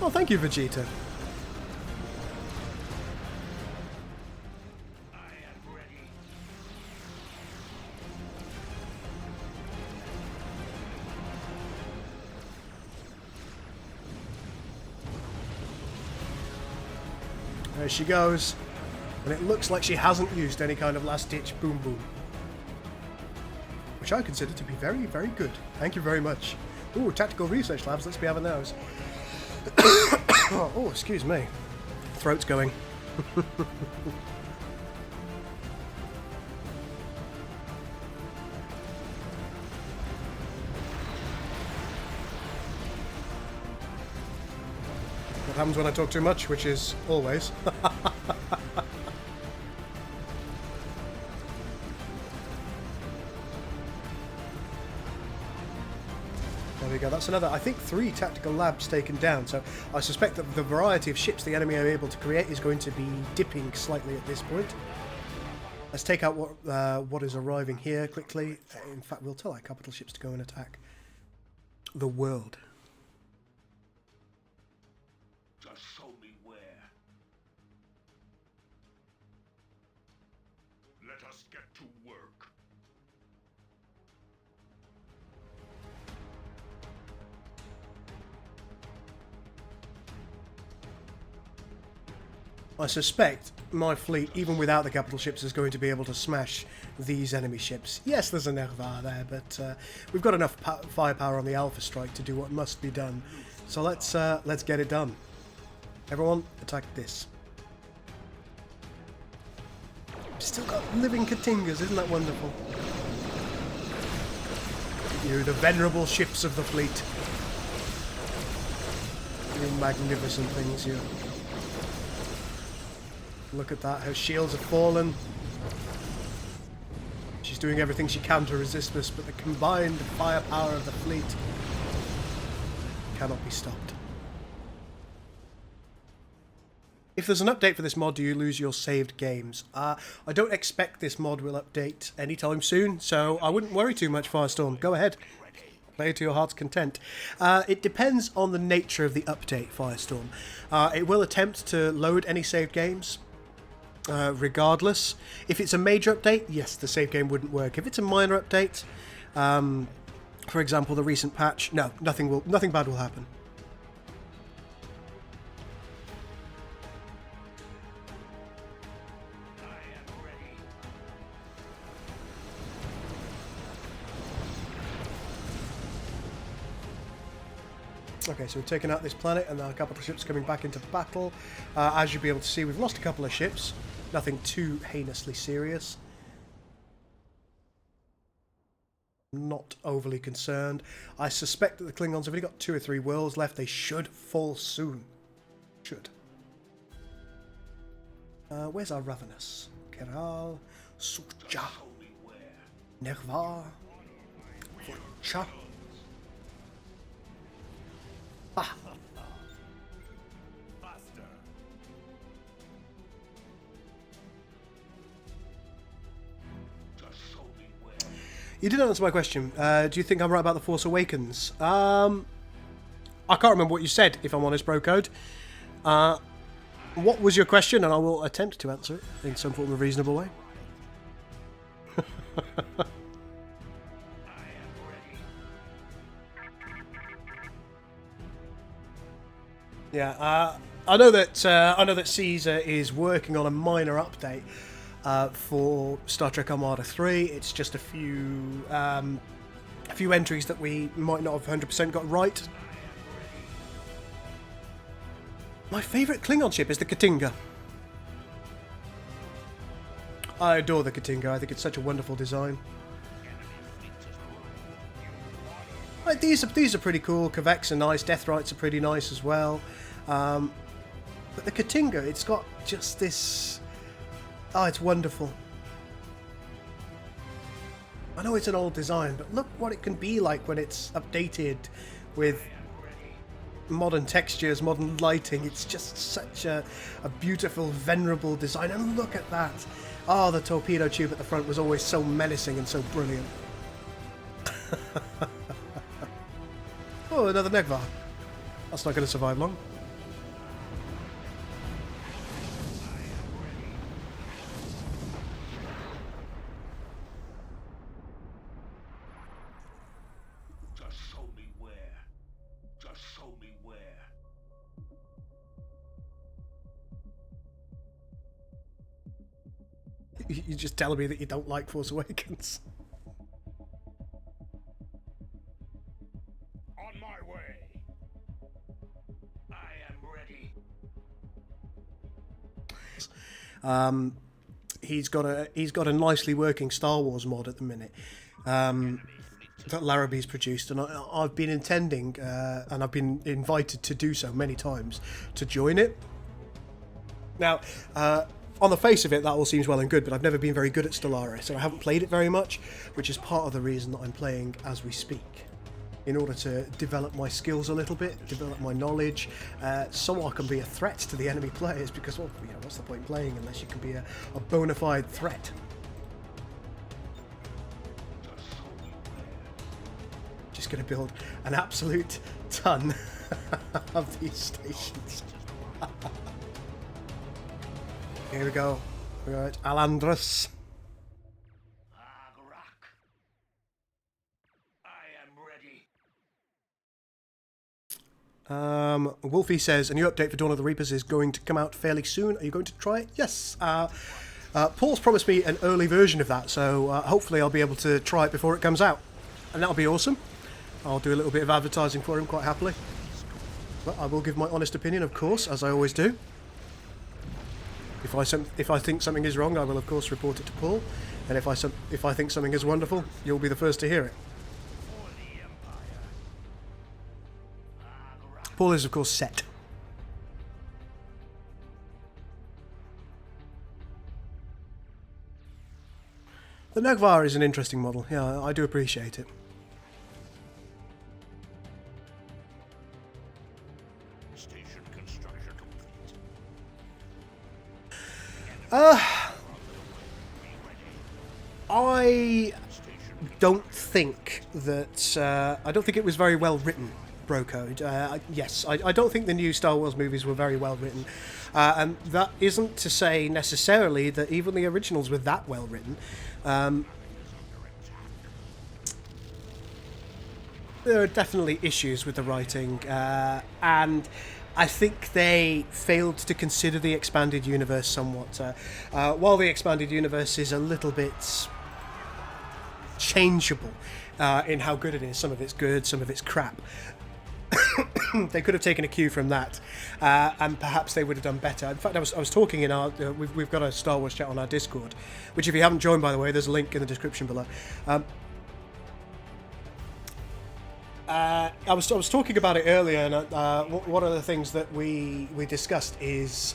S1: Oh, thank you, Vegeta. There she goes. And it looks like she hasn't used any kind of last-ditch boom boom. Which I consider to be very, very good. Thank you very much. Ooh, tactical research labs. Let's be having those. Oh, excuse me. Throat's going. What happens when I talk too much, which is always. There we go, that's another, I think, 3 tactical labs taken down, so I suspect that the variety of ships the enemy are able to create is going to be dipping slightly at this point. Let's take out what is arriving here quickly. In fact, we'll tell our capital ships to go and attack the world.
S2: Just show me where. Let us get to work.
S1: I suspect my fleet, even without the capital ships, is going to be able to smash these enemy ships. Yes, there's a Nerva there, but we've got enough firepower on the Alpha Strike to do what must be done. So let's get it done. Everyone, attack this. Still got living Katingas, isn't that wonderful? You, the venerable ships of the fleet. You magnificent things, you. Look at that, her shields have fallen. She's doing everything she can to resist this, but the combined firepower of the fleet cannot be stopped. If there's an update for this mod, do you lose your saved games? I don't expect this mod will update anytime soon, so I wouldn't worry too much, Firestorm. Go ahead. Play to your heart's content. It depends on the nature of the update, Firestorm. It will attempt to load any saved games. Regardless. If it's a major update, yes, the save game wouldn't work. If it's a minor update, for example, the recent patch, no, nothing bad will happen. Okay, so we've taken out this planet and our capital ships coming back into battle. As you'll be able to see, we've lost a couple of ships. Nothing too heinously serious. Not overly concerned. I suspect that the Klingons have only got 2 or 3 worlds left. They should fall soon. Should. Where's our Ravenous? Keral, Sukja, Nerva, Forcha. Ah. You didn't answer my question. Do you think I'm right about The Force Awakens? I can't remember what you said, if I'm honest, bro code. What was your question? And I will attempt to answer it in some form of reasonable way. Yeah, I know that Caesar is working on a minor update for Star Trek Armada 3. It's just a few entries that we might not have 100% got right. My favourite Klingon ship is the Katinga. I adore the Katinga. I think it's such a wonderful design. Like, these are pretty cool. Kvex are nice. Deathrights are pretty nice as well. But the Katinga, it's got just this... Oh, it's wonderful. I know it's an old design, but look what it can be like when it's updated with modern textures, modern lighting. It's just such a beautiful, venerable design. And look at that. Oh, the torpedo tube at the front was always so menacing and so brilliant. Oh, another Negvar. That's not going to survive long. You're just telling me that you don't like Force Awakens.
S2: On my way. I am ready.
S1: He's got a nicely working Star Wars mod at the minute that Larrabee's produced, and I've been intending, and I've been invited to do so many times, to join it. Now, on the face of it, that all seems well and good, but I've never been very good at Stellaris, so I haven't played it very much, which is part of the reason that I'm playing as we speak, in order to develop my skills a little bit, develop my knowledge, so I can be a threat to the enemy players, because, well, you know, what's the point in playing unless you can be a bona fide threat? Just going to build an absolute ton of these stations. Here we go. Right, Alandras. Wolfie says, a new update for Dawn of the Reapers is going to come out fairly soon. Are you going to try it? Yes. Paul's promised me an early version of that, so hopefully I'll be able to try it before it comes out. And that'll be awesome. I'll do a little bit of advertising for him quite happily. But I will give my honest opinion, of course, as I always do. If I think something is wrong, I will, of course, report it to Paul. And if I think something is wonderful, you'll be the first to hear it. Paul is, of course, set. The Nagvar is an interesting model. Yeah, I do appreciate it.
S2: Station construction complete.
S1: I don't think that... I don't think it was very well written, Bro Code. Yes, I don't think the new Star Wars movies were very well written. And that isn't to say necessarily that even the originals were that well written. There are definitely issues with the writing, and I think they failed to consider the expanded universe somewhat. While the expanded universe is a little bit changeable in how good it is, some of it's good, some of it's crap. They could have taken a cue from that, and perhaps they would have done better. In fact, I was talking in our we've got a Star Wars chat on our Discord, which if you haven't joined, by the way, there's a link in the description below. I was talking about it earlier, and one of the things that we discussed is,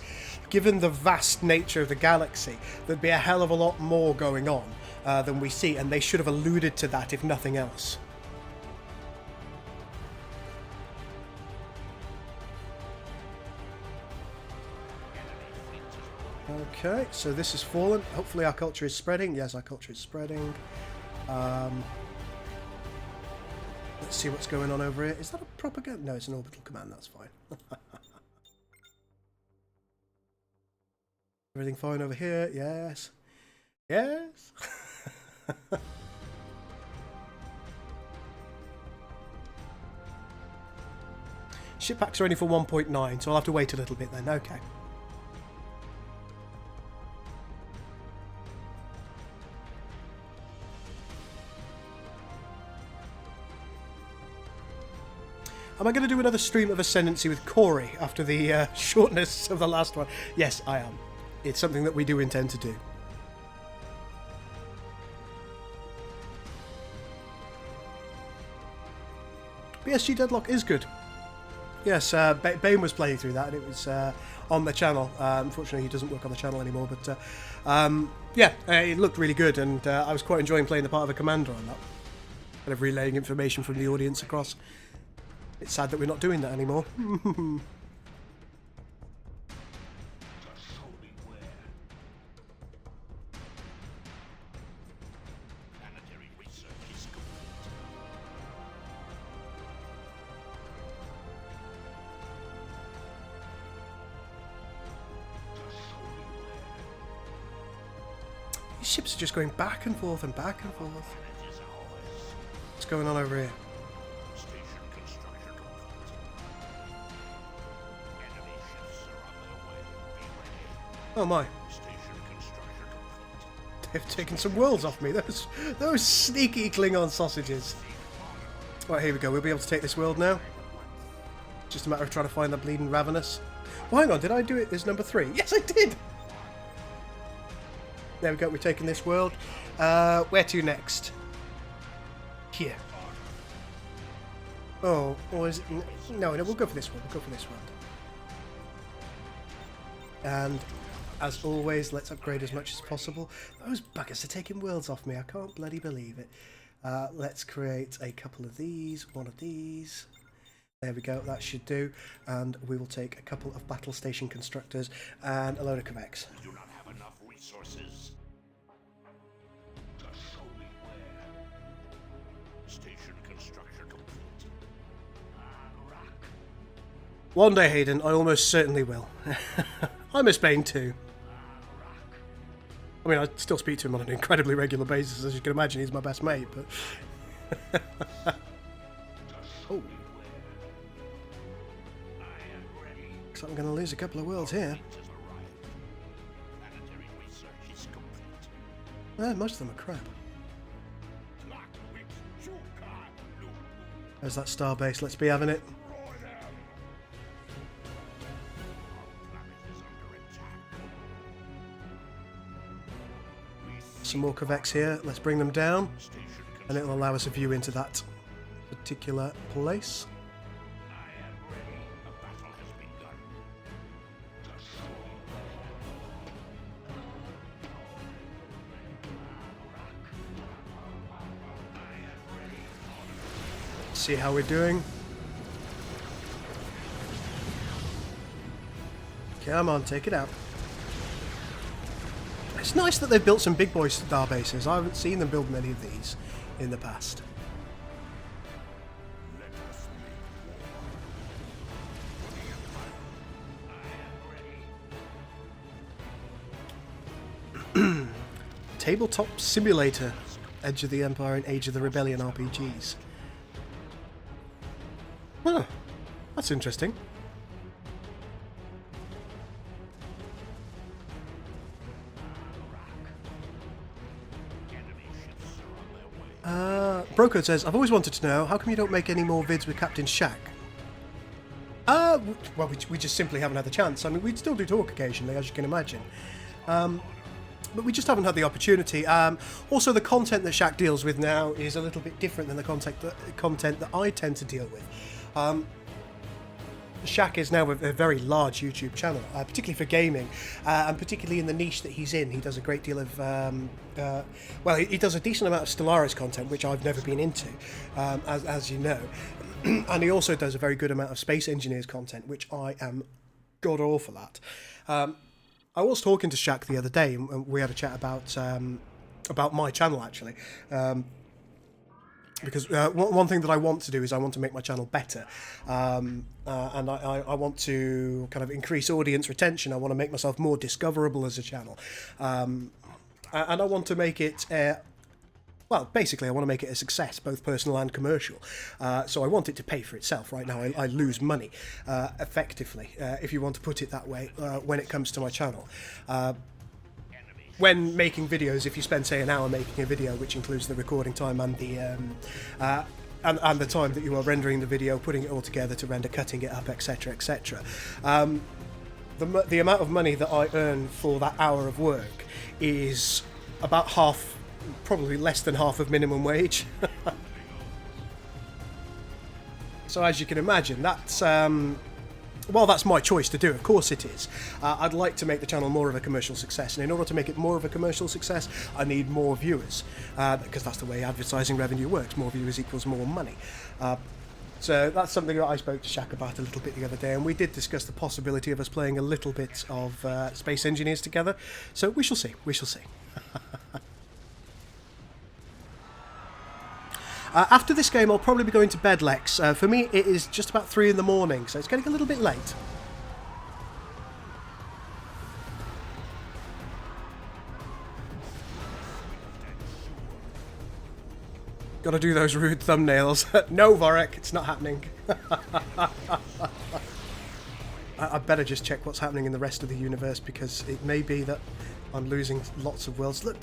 S1: given the vast nature of the galaxy, there'd be a hell of a lot more going on than we see, and they should have alluded to that, if nothing else. Okay, so this is fallen. Hopefully our culture is spreading. Yes, our culture is spreading. Let's see what's going on over here. Is that a propaganda? No, it's an orbital command. That's fine. Everything fine over here? Yes. Yes. Ship packs are only for 1.9, so I'll have to wait a little bit then. Okay. Am I going to do another stream of Ascendancy with Corey after the shortness of the last one? Yes, I am. It's something that we do intend to do. BSG Deadlock is good. Yes, Bane was playing through that, and it was on the channel. Unfortunately, he doesn't work on the channel anymore, but yeah, it looked really good, and I was quite enjoying playing the part of a commander on that. Kind of relaying information from the audience across. It's sad that we're not doing that anymore. These ships are just going back and forth and back and forth. What's going on over here? Oh my. They've taken some worlds off me. Those sneaky Klingon sausages. Right, here we go. We'll be able to take this world now. Just a matter of trying to find the bleeding Ravenous. Well, hang on. Did I do it as number 3? Yes, I did! There we go. We're taking this world. Where to next? Here. Oh, or is it... No, we'll go for this one. We'll go for this one. And, as always, let's upgrade as much as possible. Those buggers are taking worlds off me. I can't bloody believe it. Let's create a couple of these. One of these. There we go. That should do. And we will take a couple of battle station constructors and a load of Quebecs.
S2: We do not have enough resources. Just show me where. Station construction complete.
S1: One day, Hayden, I almost certainly will. I miss Bane too. I mean, I still speak to him on an incredibly regular basis, as you can imagine. He's my best mate, but... Oh. Looks like I'm going to lose a couple of worlds here. Most of them are crap. There's that star base. Let's be having it. Some more Quebecs here. Let's bring them down, and it'll allow us a view into that particular place. See how we're doing. Come on, take it out. It's nice that they've built some big boy star bases. I haven't seen them build many of these in the past. Tabletop Simulator, Edge of the Empire and Age of the Rebellion RPGs. Huh, that's interesting. Broco says, I've always wanted to know, how come you don't make any more vids with Captain Shack? Well, we just simply haven't had the chance. I mean, we still do talk occasionally, as you can imagine. But we just haven't had the opportunity. Also, the content that Shack deals with now is a little bit different than the content that I tend to deal with. Shack is now a very large YouTube channel, particularly for gaming, and particularly in the niche that he's in. He does a great deal of, well, he does a decent amount of Stellaris content, which I've never been into, as you know. And he also does a very good amount of Space Engineers content, which I am god-awful at. I was talking to Shack the other day, and we had a chat about my channel, actually. Because one thing that I want to do is I want to make my channel better, and I want to kind of increase audience retention. I want to make myself more discoverable as a channel, and I want to make it, well, basically I want to make it a success, both personal and commercial. So I want it to pay for itself. Right now I lose money, effectively, if you want to put it that way, when it comes to my channel. When making videos, if you spend, say, an hour making a video, which includes the recording time and the and the time that you are rendering the video, putting it all together to render, cutting it up, etc., etc., the amount of money that I earn for that hour of work is about half, probably less than half of minimum wage. So as you can imagine, that's well, that's my choice to do, of course it is. I'd like to make the channel more of a commercial success, and in order to make it more of a commercial success, I need more viewers, because that's the way advertising revenue works. More viewers equals more money. So that's something that I spoke to Shaq about a little bit the other day, and we did discuss the possibility of us playing a little bit of Space Engineers together. So we shall see, we shall see. After this game, I'll probably be going to bed, Lex. For me, it is just about 3 in the morning, so it's getting a little bit late. Gotta do those rude thumbnails. No, Vorek, it's not happening. I better just check what's happening in the rest of the universe, because it may be that I'm losing lots of worlds. Look,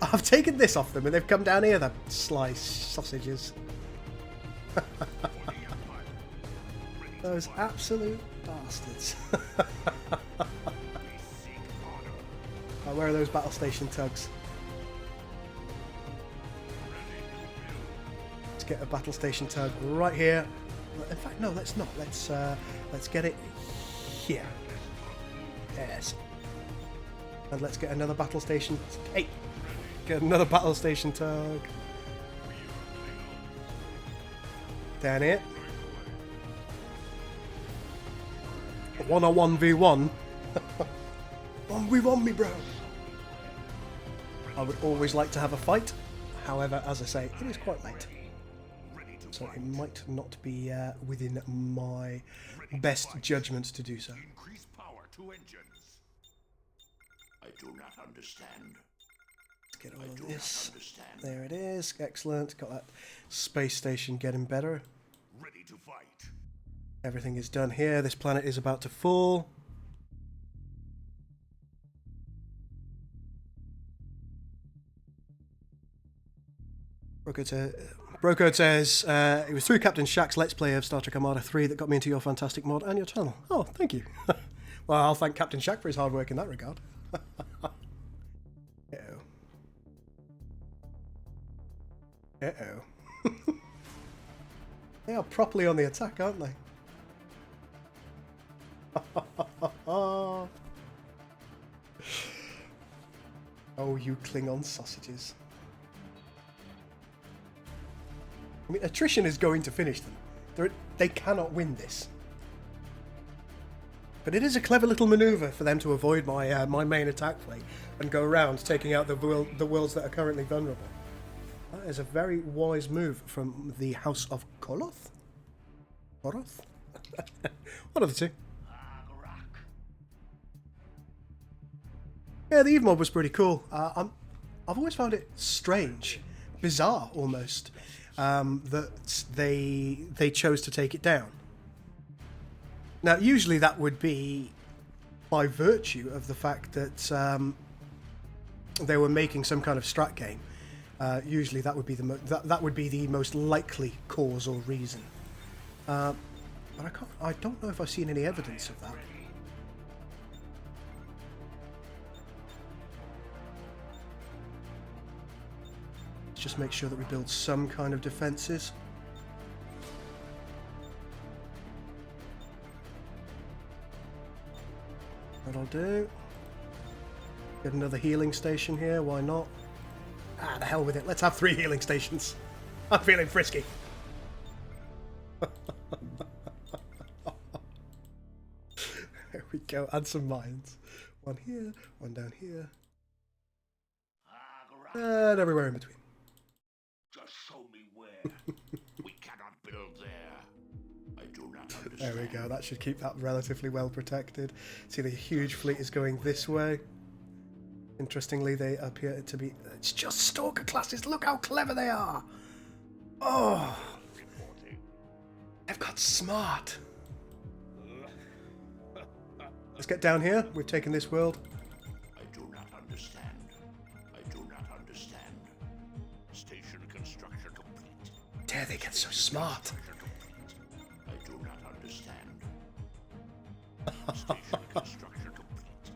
S1: I've taken this off them and they've come down here, the sly sausages. Those absolute bastards. Oh, where are those battle station tugs? Let's get a battle station tug right here. In fact, no, let's not. Let's get it here. Yes. And let's get another battle station. Hey, get another battle station tug. Down here. 1v1. 1v1 me, bro. I would always like to have a fight. However, as I say, it is quite late. So it might not be within my best judgment to do so.
S2: Increase power to engines. I do not understand.
S1: Let's get all of this. There it is. Excellent. Got that space station getting better.
S2: Ready to fight.
S1: Everything is done here. This planet is about to fall. Broco says, it was through Captain Shack's Let's Play of Star Trek Armada 3 that got me into your fantastic mod and your channel. Oh, thank you. Well, I'll thank Captain Shack for his hard work in that regard. Uh-oh. Uh-oh. They are properly on the attack, aren't they? Oh, you Klingon sausages. I mean, attrition is going to finish them. They cannot win this. But it is a clever little maneuver for them to avoid my my main attack plate and go around taking out the worlds that are currently vulnerable. That is a very wise move from the House of Koloth? Koroth? One of the two. Yeah, the Eve mob was pretty cool. I've always found it strange, bizarre almost, that they chose to take it down. Now, usually that would be by virtue of the fact that they were making some kind of strat game. Usually that would be that would be the most likely cause or reason. But I don't know if I've seen any evidence of that. Let's just make sure that we build some kind of defences. That'll do. Get another healing station here, why not? Ah, the hell with it. Let's have 3 healing stations. I'm feeling frisky. There we go, and some mines. One here, one down here. And everywhere in between.
S2: Just show me where. We cannot build there. I do not understand.
S1: There we go, that should keep that relatively well protected. See, the huge fleet is going this way. Interestingly, they appear to be... It's just Stalker classes, look how clever they are! Oh! They've got smart. Let's get down here, we've taken this world.
S2: I do not understand. I do not understand. Station construction complete.
S1: Dare they get so smart?
S2: I do not understand. Station construction complete.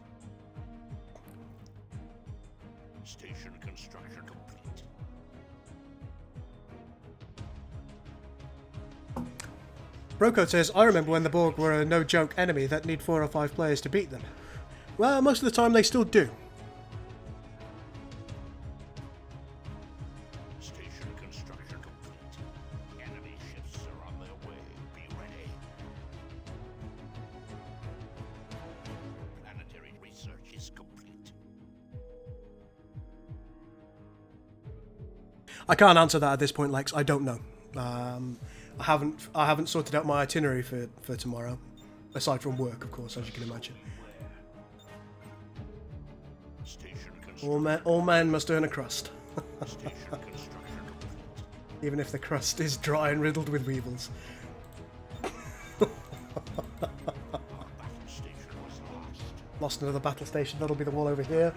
S2: Station construction complete.
S1: Broco says, I remember when the Borg were a no-joke enemy that need 4 or 5 players to beat them. Well, most of the time they still do.
S2: Station construction complete. Enemy ships are on their way. Be ready. Planetary research is complete.
S1: I can't answer that at this point, Lex. I don't know. I haven't sorted out my itinerary for tomorrow, aside from work, of course, as you can imagine. All man must earn a crust. Even if the crust is dry and riddled with weevils. Lost another battle station. That'll be the wall over here.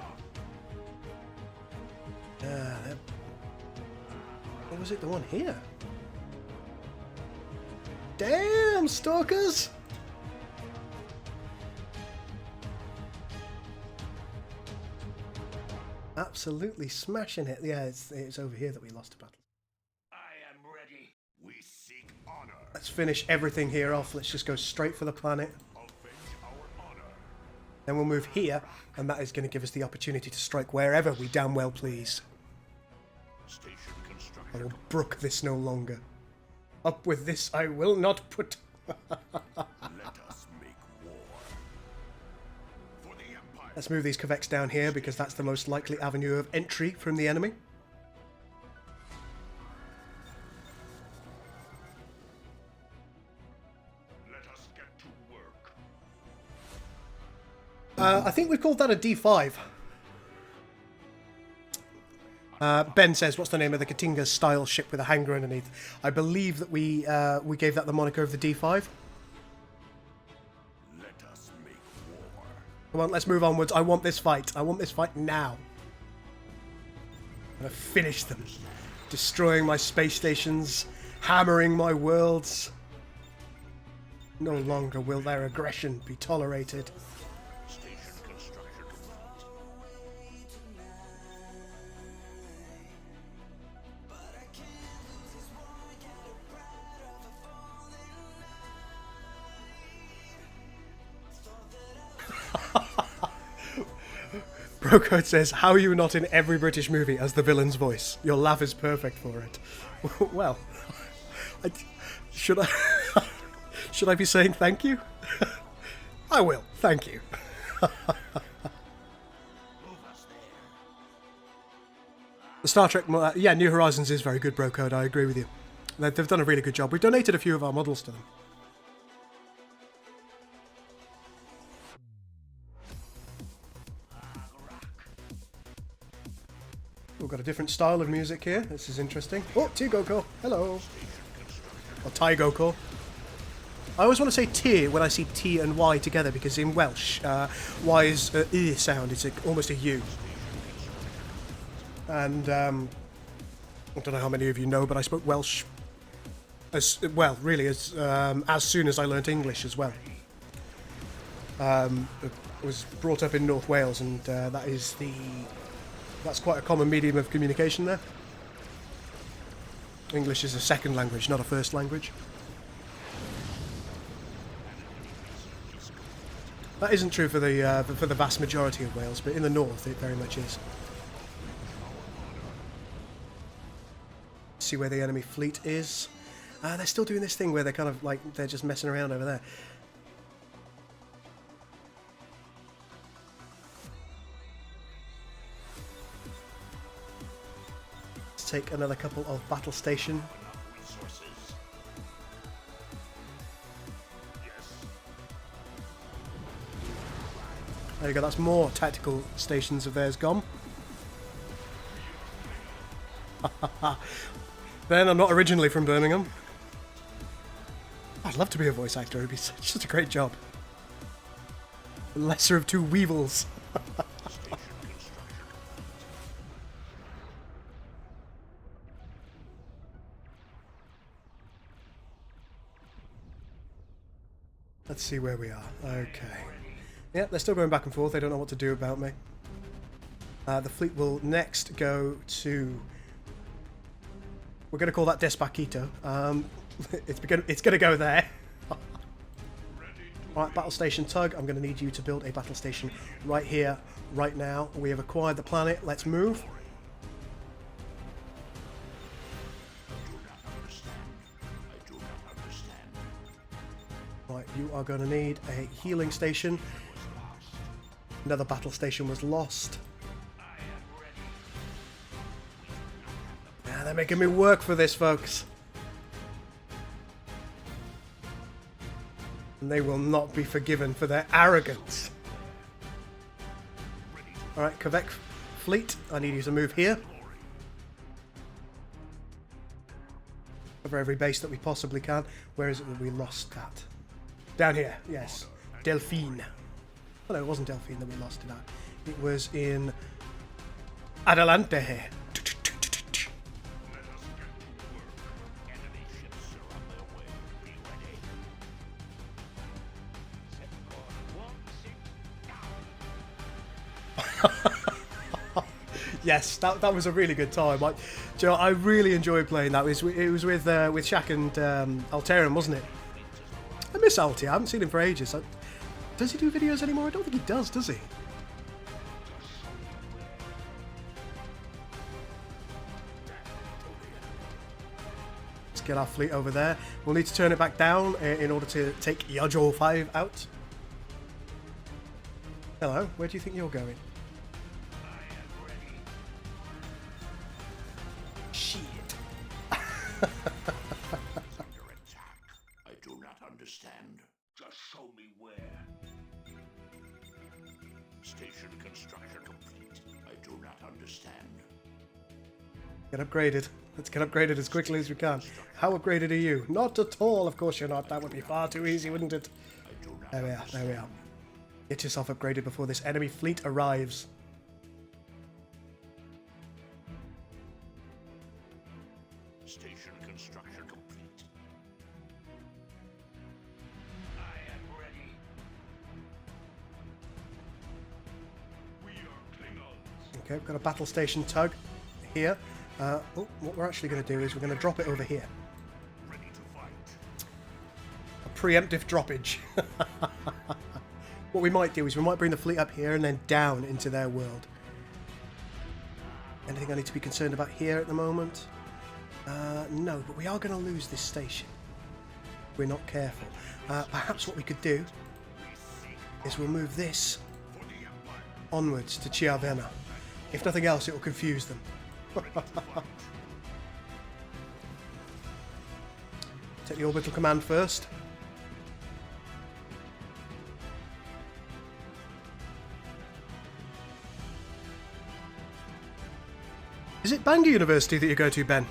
S1: was it the one here? Damn, stalkers! Absolutely smashing it. Yeah, it's over here that we lost a battle.
S2: I am ready. We seek honor.
S1: Let's finish everything here off. Let's just go straight for the planet.
S2: Avenge our honor.
S1: Then we'll move here, and that is going to give us the opportunity to strike wherever we damn well please.
S2: Station
S1: I
S2: construction.
S1: will brook this no longer. Up with this I will not put.
S2: Let us make war. For the Empire.
S1: Let's move these Kvex down here because that's the most likely avenue of entry from the enemy.
S2: Let us get to work.
S1: I think we've called that a D5. Ben says, what's the name of the Katinga-style ship with a hangar underneath? I believe that we gave that the moniker of the D5.
S2: Let us make war.
S1: Come on, let's move onwards. I want this fight. I want this fight now. I'm going to finish them. Destroying my space stations. Hammering my worlds. No longer will their aggression be tolerated.
S2: Station construction complete.
S1: Brocode says, how are you not in every British movie as the villain's voice? Your laugh is perfect for it. Well, should I be saying thank you? I will, thank you.
S2: Move us there.
S1: The Star Trek, yeah, New Horizons is very good, Brocode, I agree with you. They've done a really good job. We've donated a few of our models to them. We've got a different style of music here. This is interesting. Oh, T-Goko. Hello. Or Ty-Goko. I always want to say T when I see T and Y together because in Welsh, Y is an E sound. It's almost a U. And I don't know how many of you know, but I spoke Welsh as well, really, as soon as I learnt English as well. I was brought up in North Wales, and that's quite a common medium of communication there. English is a second language, not a first language. That isn't true for the vast majority of Wales, but in the north it very much is. See where the enemy fleet is. They're still doing this thing where they're kind of like they're just messing around over there. Let's take another couple of battle station.
S2: Resources. Yes.
S1: There you go, that's more tactical stations of theirs gone. Ben, I'm not originally from Birmingham. I'd love to be a voice actor, it'd be such a great job. The lesser of two weevils.
S2: Station construction.
S1: Let's see where we are. Okay. Yeah, they're still going back and forth. They don't know what to do about me. The fleet will next go to... We're going to call that Despacito. It's going to go there. Alright, battle station Tug. I'm going to need you to build a battle station right here, right now. We have acquired the planet. Let's move.
S2: I do not understand.
S1: Right, you are going to need a healing station. Another battle station was lost. They're making me work for this, folks. And they will not be forgiven for their arrogance. Alright, Quebec fleet, I need you to move here. Cover every base that we possibly can. Where is it that we lost that? Down here, yes. Delphine. Oh no, it wasn't Delphine that we lost it at. It was in Adelante. Yes, that was a really good time. I really enjoyed playing that. It was with Shaq and Alteran, wasn't it? I miss Alti. I haven't seen him for ages. Does he do videos anymore? I don't think he does he? Let's get our fleet over there. We'll need to turn it back down in order to take Yajor 5 out. Hello, where do you think you're going? Shit.
S2: Under attack. I do not understand. Just show me where. Station construction complete. I do not understand.
S1: Get upgraded. Let's get upgraded as quickly as we can. How upgraded are you? Not at all, of course you're not. That would be far too easy, wouldn't it? There we are, there we are. Get yourself upgraded before this enemy fleet arrives.
S2: Station construction complete. I am ready. We are Klingons.
S1: Okay, we've got a battle station tug here. What we're actually going to do is we're going to drop it over here.
S2: Ready to fight.
S1: A preemptive droppage. What we might do is we might bring the fleet up here and then down into their world. Anything I need to be concerned about here at the moment? No, but we are going to lose this station. We're not careful. Perhaps what we could do is we'll move this onwards to Chiavenna. If nothing else, it will confuse them. Take the orbital command first. Is it Bangor University that you go to, Ben?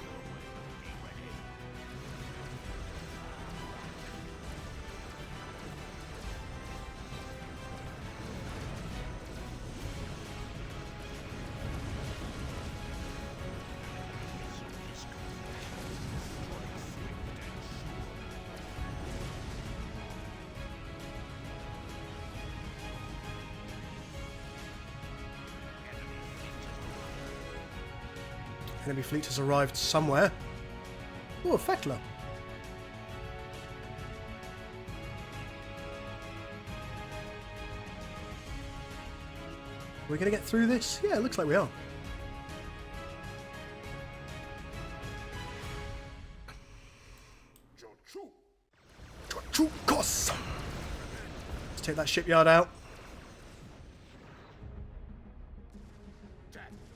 S1: Enemy fleet has arrived somewhere. Oh, a Fekla. Are we going to get through this? Yeah, it looks like we are. Let's take that shipyard out.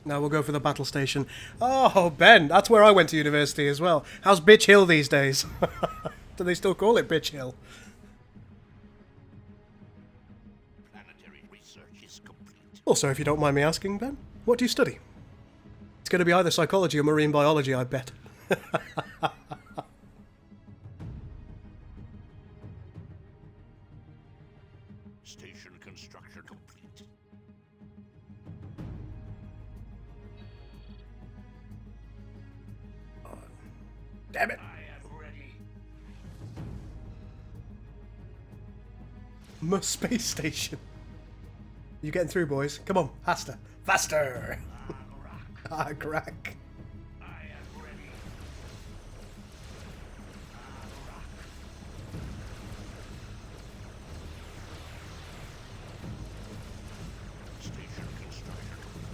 S1: Now we'll go for the battle station. Oh, Ben, that's where I went to university as well. How's Bitch Hill these days? Do they still call it Bitch Hill?
S2: Planetary research is complete.
S1: Also, if you don't mind me asking, Ben, what do you study? It's going to be either psychology or marine biology, I bet.
S2: Station construction complete.
S1: Damn it.
S2: I am ready.
S1: Space station. You getting through, boys? Come on, faster. Faster! Ah, crack.
S2: I am ready. Station construction complete.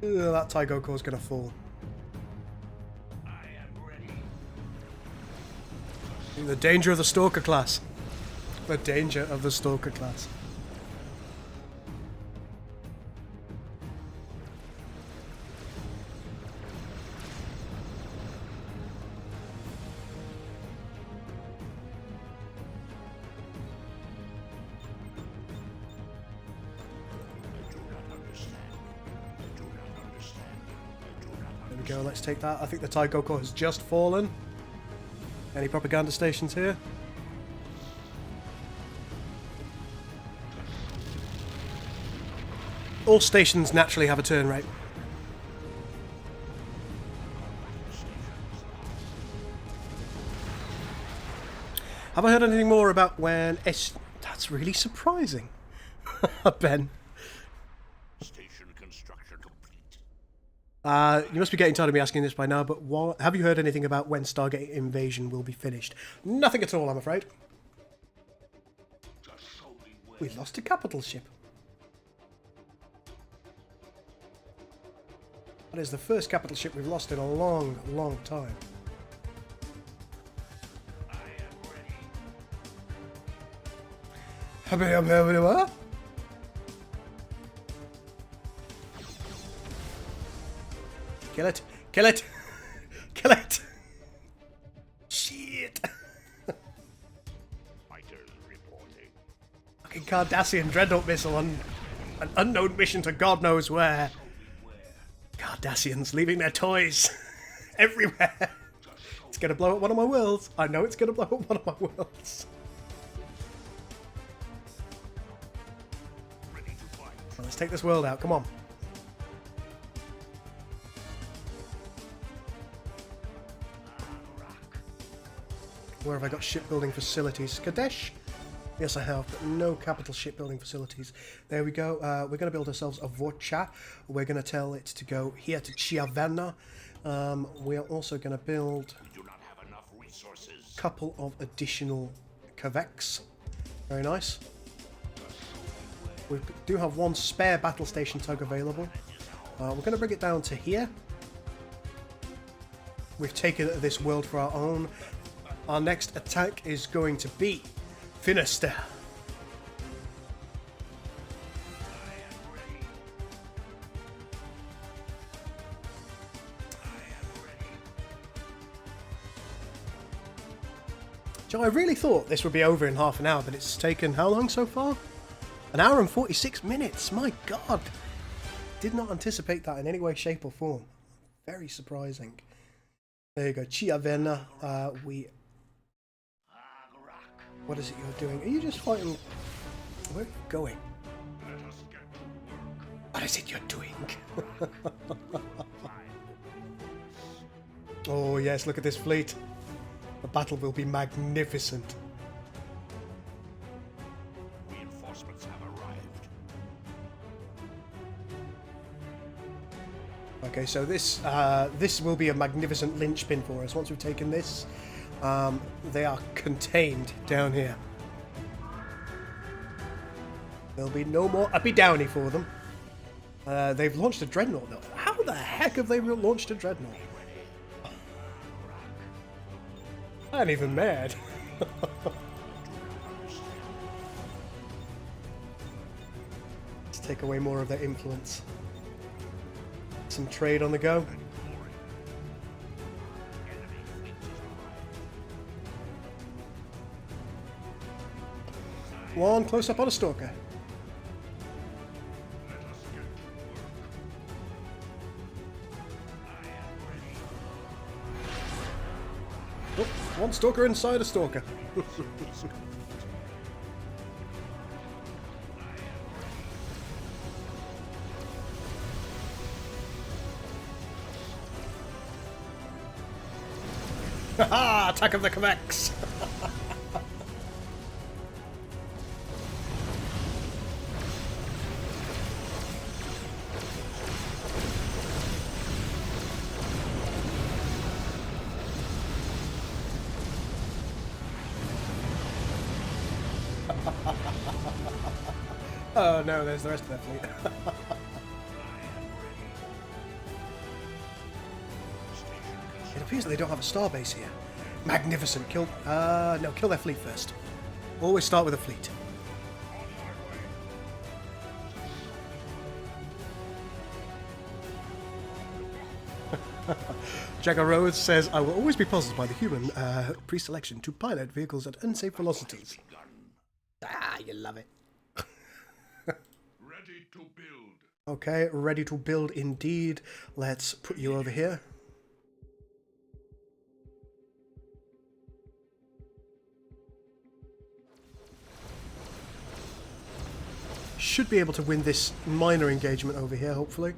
S1: Ugh, that Taigo core is going to fall.
S2: I am ready.
S1: The danger of the Stalker class. The danger of the Stalker class. There we go, let's take that. I think the Taigo core has just fallen. Any propaganda stations here? All stations naturally have a turn rate. Have I heard anything more about when That's really surprising. Ben.
S2: Station construction complete.
S1: You must be getting tired of me asking this by now, but have you heard anything about when Stargate Invasion will be finished? Nothing at all, I'm afraid. We lost a capital ship. That is the first capital ship we've lost in a long, long time. Kill it! Kill it! Kill it! Shit!
S2: Fighters reporting.
S1: Fucking Cardassian dreadnought missile on an unknown mission to God knows where. Cardassians leaving their toys everywhere. It's gonna blow up one of my worlds. I know it's gonna blow up one of my worlds. Well, let's take this world out. Come on. Where have I got shipbuilding facilities? Kadesh? Yes, I have, but no capital shipbuilding facilities. There we go. We're going to build ourselves a Vorcha. We're going to tell it to go here to Chiavenna. We are also going to build a couple of additional Kvex. Very nice. We do have one spare battle station tug available. We're going to bring it down to here. We've taken this world for our own. Our next attack is going to be Finisterre. Joe, I really thought this would be over in half an hour, but it's taken how long so far? An hour and 46 minutes. My God. Did not anticipate that in any way, shape or form. Very surprising. There you go. Chiavenna. What is it you're doing? Are you just fighting? Where are you going? What is it you're doing? Oh yes, look at this fleet. The battle will be magnificent.
S2: Reinforcements have arrived.
S1: Okay, so this will be a magnificent linchpin for us. Once we've taken this, they are contained down here. There'll be no more uppy downy for them. They've launched a dreadnought though. How the heck have they launched a dreadnought? I ain't even mad. Let's take away more of their influence. Some trade on the go. One close up on a stalker. Oh, one stalker inside a stalker. Haha! Attack of the Kvex! Oh no, there's the rest of their fleet. It appears that they don't have a starbase here. Magnificent. Kill their fleet first. Always start with a fleet. Jagger Rhodes says, I will always be puzzled by the human pre-selection to pilot vehicles at unsafe velocities. Ah, you love it.
S2: Ready to build.
S1: Okay, ready to build indeed. Let's put you over here. Should be able to win this minor engagement over here, hopefully.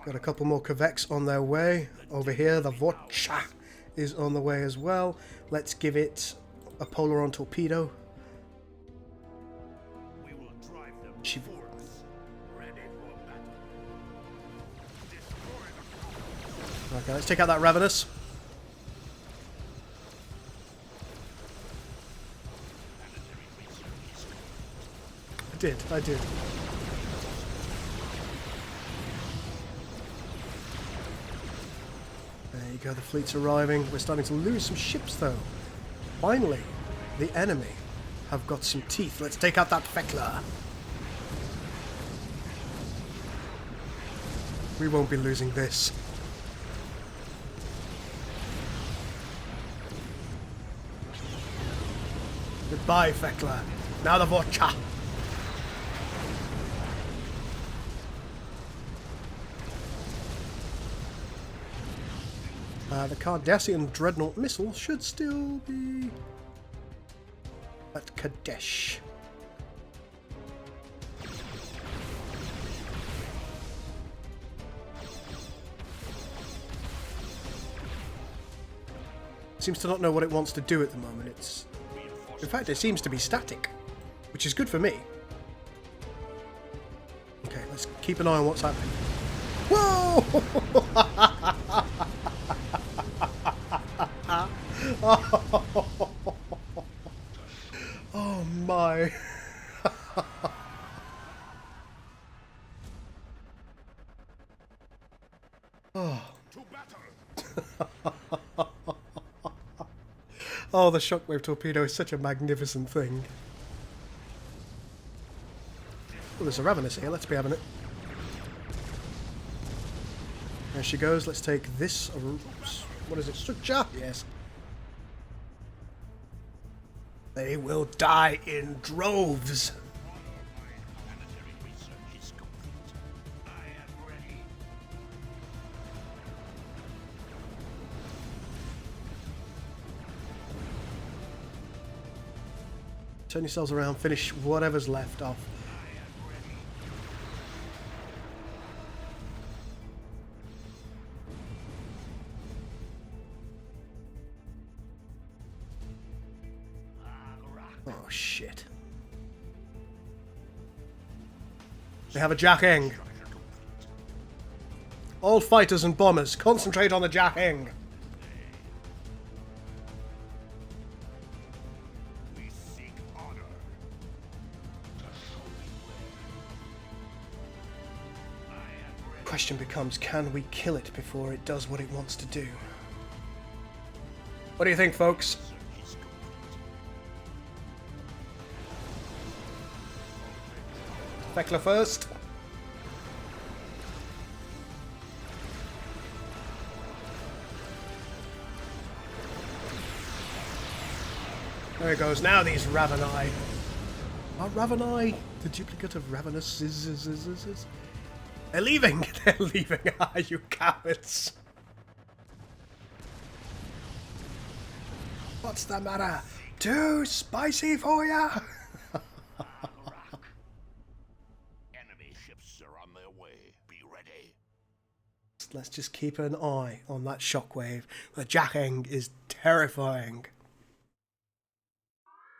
S1: Got a couple more Kvex on their way. Over here, the Vorcha is on the way as well. Let's give it a Polaron torpedo.
S2: We will drive them
S1: She-
S2: before us. Ready for battle. Destroy the
S1: Okay, let's take out that Ravenous. I did. There you go, the fleet's arriving. We're starting to lose some ships though. Finally, the enemy have got some teeth. Let's take out that Feckler. We won't be losing this. Goodbye, Feckler. Now the Vorcha. The Cardassian Dreadnought missile should still be at Kadesh. Seems to not know what it wants to do at the moment. In fact, it seems to be static, which is good for me. Okay, let's keep an eye on what's happening. Whoa! Oh my. Oh, the shockwave torpedo is such a magnificent thing. Oh, there's a Ravenous here. Let's be having it. There she goes. Let's take this. What is it? Structure? Yes. They will die in droves.
S2: planetary research is complete. I am ready.
S1: Turn yourselves around. Finish whatever's left off. Oh shit. They have a Jack Eng. All fighters and bombers, concentrate on the Jack Eng.
S2: We seek honor.
S1: Question becomes, can we kill it before it does what it wants to do? What do you think, folks? Feckler first. There it goes. Now these Ravenai. Are Ravenai the duplicate of Ravenous? They're leaving. They're leaving. Ah, you cowards. What's the matter? Too spicy for ya?
S2: Enemy ships are on their way. Be ready.
S1: Let's just keep an eye on that shockwave. The Jack Eng is terrifying.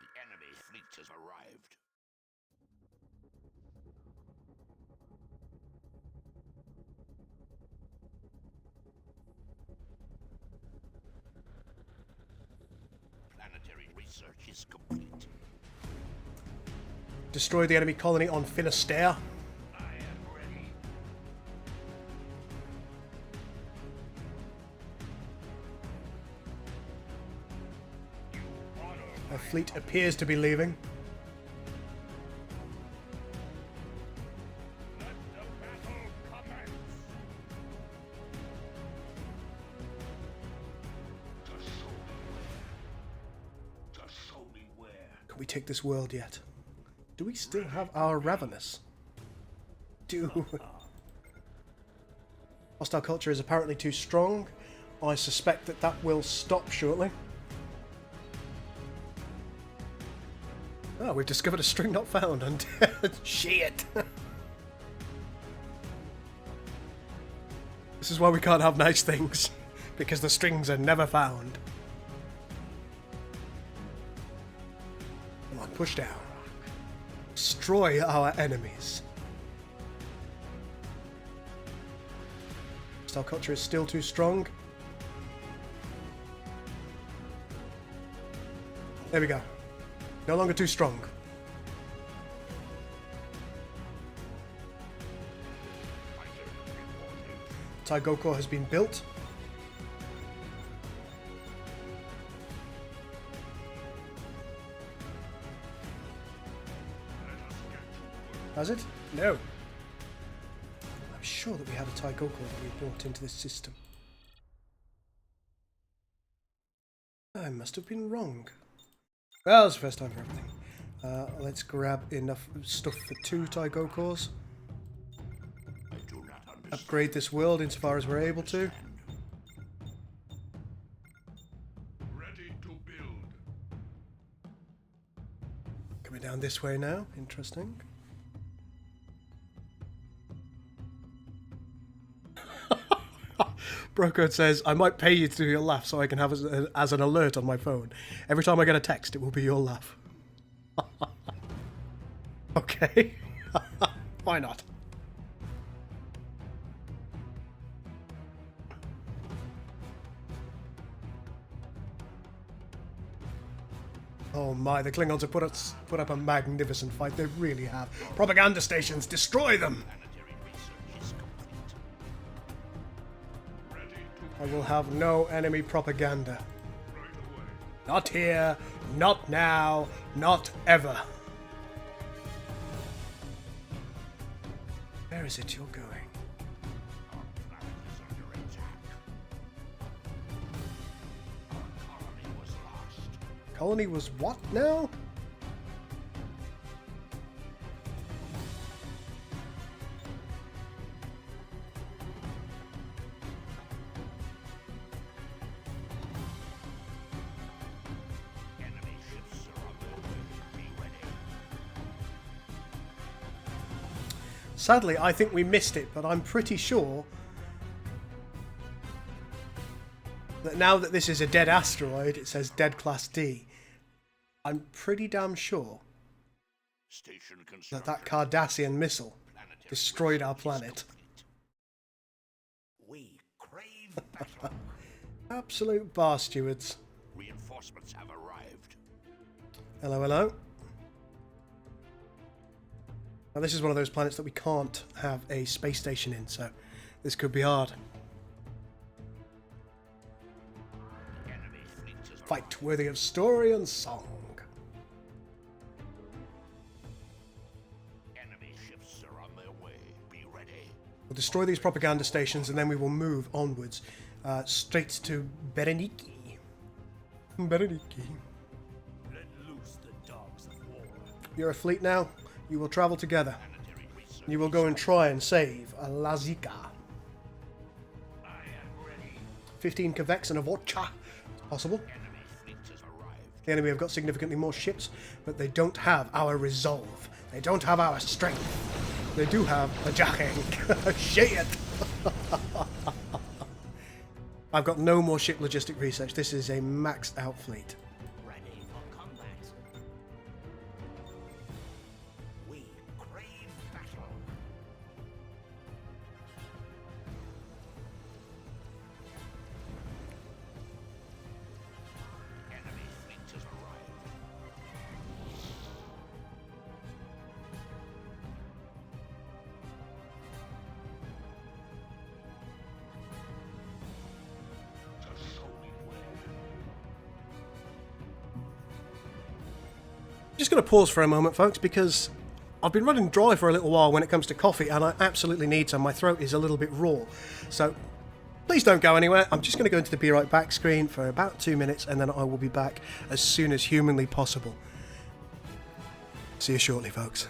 S2: The enemy fleet has arrived. Planetary research is complete.
S1: Destroy the enemy colony on Finisterre.
S2: I am ready.
S1: Our fleet appears to be leaving.
S2: Let the battle commence. Just show me where.
S1: Can we take this world yet? Do we still have our Ravenous? Hostile culture is apparently too strong. I suspect that that will stop shortly. Oh, we've discovered a string not found, and shit. This is why we can't have nice things. because the strings are never found. Come on, push down. Destroy our enemies. Stalculture is still too strong. There we go. No longer too strong. Psychogold has been built. Has it? No. I'm sure that we had a Psychogold that we brought into this system. I must have been wrong. Well, it's the first time for everything. Let's grab enough stuff for 2 Psychogolds. Upgrade this world insofar as we're able to.
S2: Ready to build.
S1: Coming down this way now. Interesting. Brocode says, I might pay you to do your laugh so I can have it as an alert on my phone. Every time I get a text, it will be your laugh. Okay. Why not? Oh my, the Klingons have put up a magnificent fight. They really have. Propaganda stations, destroy them! I will have no enemy propaganda. Not here, not now, not ever. Where is it you're going? Colony was what now? Sadly, I think we missed it, but I'm pretty sure that now that this is a dead asteroid, it says dead class D. I'm pretty damn sure that Cardassian missile destroyed our planet.
S2: We crave battle.
S1: Absolute bar stewards.
S2: Reinforcements have arrived.
S1: Hello, hello. Now this is one of those planets that we can't have a space station in, so this could be hard. Fight worthy of story and song.
S2: Enemy ships are on their way. Be ready.
S1: We'll destroy these propaganda stations and then we will move onwards straight to Bereniki. Bereniki.
S2: Let loose the dogs of war.
S1: You're a fleet now. You will travel together. You will go and try and save Lazika.
S2: I am ready.
S1: 15 Kvex and a Vorcha. Possible. The enemy have got significantly more ships, but they don't have our resolve. They don't have our strength. They do have a jacking. Shit! I've got no more ship logistic research. This is a maxed out fleet.
S2: Ready for combat. We crave battle. Enemy fleet has arrived.
S1: Just going to pause for a moment, folks, because I've been running dry for a little while when it comes to coffee, and I absolutely need some. My throat is a little bit raw. So please don't go anywhere. I'm just going to go into the Be Right Back screen for about 2 minutes, and then I will be back as soon as humanly possible. See you shortly, folks.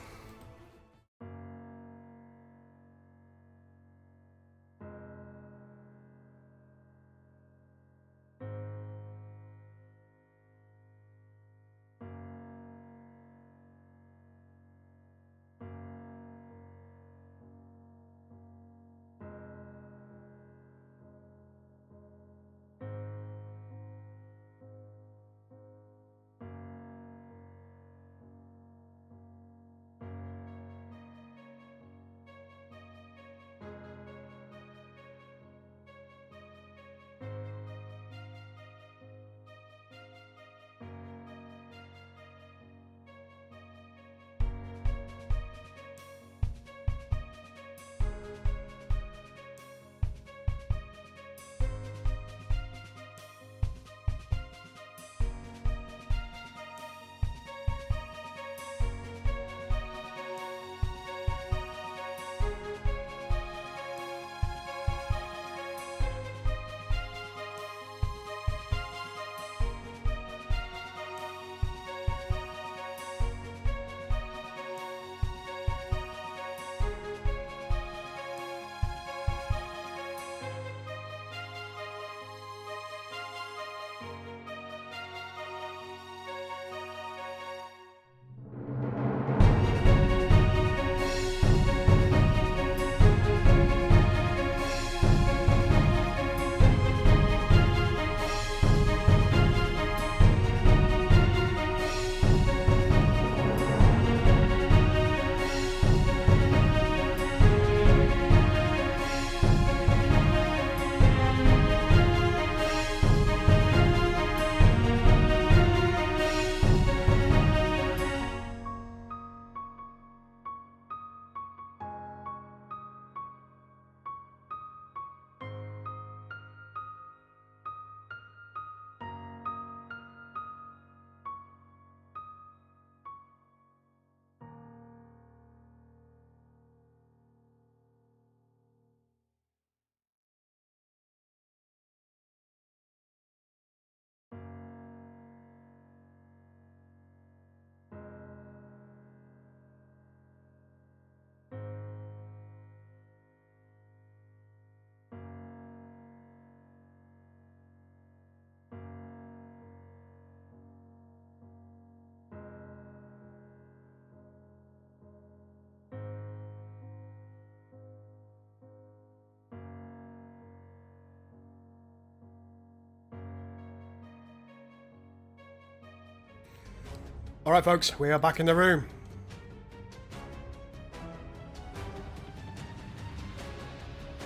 S1: Alright folks, we are back in the room.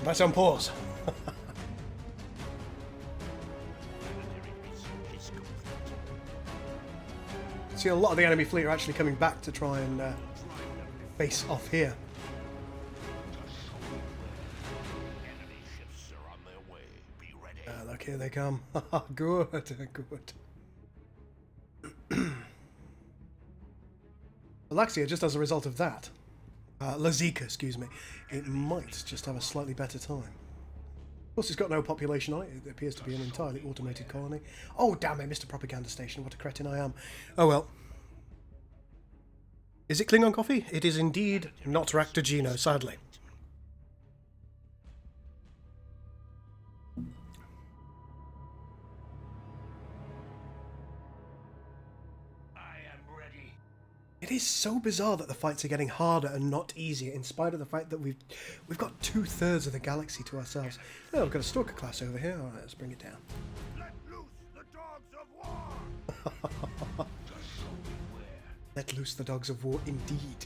S1: That's on pause. See, a lot of the enemy fleet are actually coming back to try and face off here.
S2: Enemy ships are on their way. Be ready.
S1: Look, here they come. Good, good. Alaxia, just as a result of that, Lazika, excuse me, it might just have a slightly better time. Of course, it's got no population on it. It appears to be an entirely automated colony. Oh, damn it, Mr. Propaganda Station. What a cretin I am. Oh, well. Is it Klingon coffee? It is indeed not Raktajino, sadly. It is so bizarre that the fights are getting harder and not easier, in spite of the fact that we've got 2/3 of the galaxy to ourselves. Oh, we've got a stalker class over here. All right, let's bring it down.
S2: Let loose the dogs of war.
S1: Let loose the dogs of war, indeed.